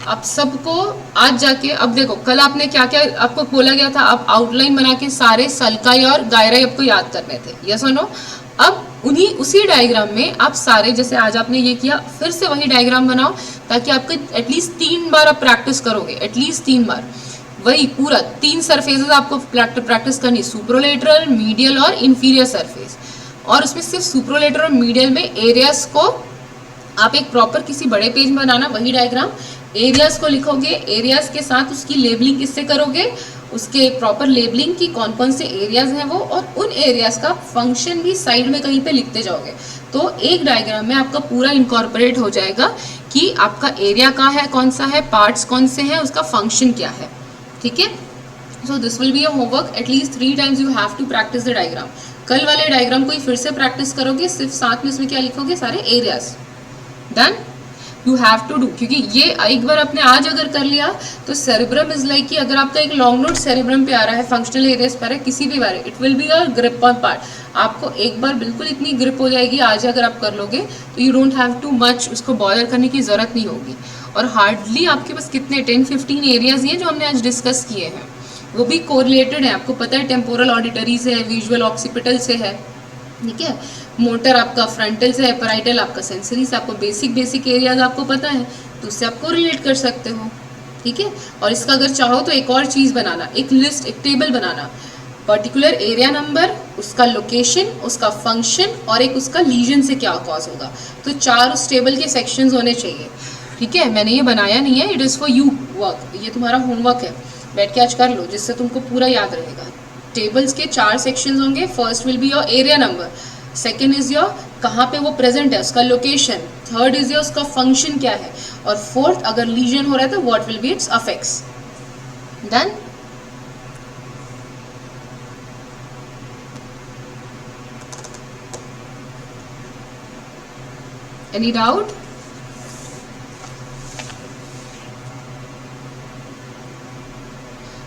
अब सबको आज जाके, अब देखो कल आपने क्या क्या आपको बोला गया था, आप आउटलाइन बना के सारे सल्काई और गायराई आपको याद करने थे, यस और नो। अब उसी डायग्राम में आप सारे, जैसे आज आपने ये किया, फिर से वही डायग्राम बनाओ ताकि आपको एटलीस्ट 3 बार आप प्रैक्टिस करोगे, एटलीस्ट 3 बार वही पूरा 3 सरफेसेस आपको प्रैक्टिस करनी, सुप्रोलेटरल, मीडियल और इंफीरियर सरफेस। और उसमें सिर्फ सुप्रोलेटरल और मीडियल में एरियाज को आप एक प्रॉपर किसी बड़े पेज में बनाना, वही डायग्राम, एरियाज को लिखोगे, एरियाज के साथ उसकी लेबलिंग किससे करोगे, उसके प्रॉपर लेबलिंग की कौन कौन से एरियाज हैं वो, और उन एरियाज का फंक्शन भी साइड में कहीं पे लिखते जाओगे। तो एक डायग्राम में आपका पूरा इनकॉर्पोरेट हो जाएगा कि आपका एरिया कहाँ है, कौन सा है, पार्ट्स कौन से हैं, उसका फंक्शन क्या है। ठीक है, so this will be your homework, at least 3 times you have to practice the diagram. कल वाले डायग्राम को ही फिर से प्रैक्टिस करोगे, सिर्फ साथ में उसमें क्या लिखोगे, सारे areas. Done? You have to do, क्योंकि ये एक बार आपने आज अगर कर लिया तो सेरेब्रम इज लाइक कि अगर आपका एक लॉन्ग नोट सेरेब्रम पे आ रहा है, फंक्शनल एरियाज पर है, किसी भी बारे, it will be a grip on part. आपको एक बार बिल्कुल इतनी ग्रिप हो जाएगी आज अगर आप कर लोगे, तो you don't have too much उसको बॉदर करने की ज़रूरत नहीं होगी। और हार्डली आपके पास कितने 10-15 एरियाज हैं जो हमने आज डिस्कस किए हैं, वो भी कोरिलेटेड है। आपको पता है टेम्पोरल ऑडिटरी से है, विजुअल ऑक्सीपिटल से है, ठीक है, मोटर आपका फ्रंटल से है, पैराइटल आपका सेंसरी से, आपको बेसिक एरियाज आपको पता है, तो उससे आप कोरिलेट कर सकते हो, ठीक है। और इसका अगर चाहो तो एक और चीज़ बनाना, एक लिस्ट, एक टेबल बनाना, पर्टिकुलर एरिया नंबर, उसका लोकेशन, उसका फंक्शन और एक उसका लीजन से क्या कॉज होगा। तो 4 उस टेबल के सेक्शंस होने चाहिए, ठीक है। मैंने ये बनाया नहीं है, it is for you work, ये तुम्हारा होमवर्क है, बैठ के आज कर लो, जिससे तुमको पूरा याद रहेगा। टेबल्स के 4 सेक्शंस होंगे। First will be your area number, second is your कहाँ पे वो प्रेजेंट है उसका लोकेशन, थर्ड इज योर उसका फंक्शन क्या है, और फोर्थ अगर लीजन हो रहा है तो what will be it's affects. Done. Any doubt?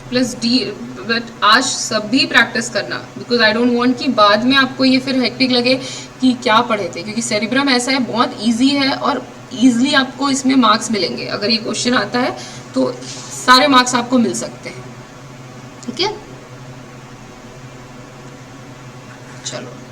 Plus D, but आज सब भी प्रैक्टिस करना, बिकॉज आई डोंट वांट कि बाद में आपको ये फिर हेक्टिक लगे कि क्या पढ़े थे, क्योंकि सेरिब्रम ऐसा है, बहुत इजी है और इजीली आपको इसमें मार्क्स मिलेंगे। अगर ये क्वेश्चन आता है तो सारे मार्क्स आपको मिल सकते हैं, ठीक है। चलो।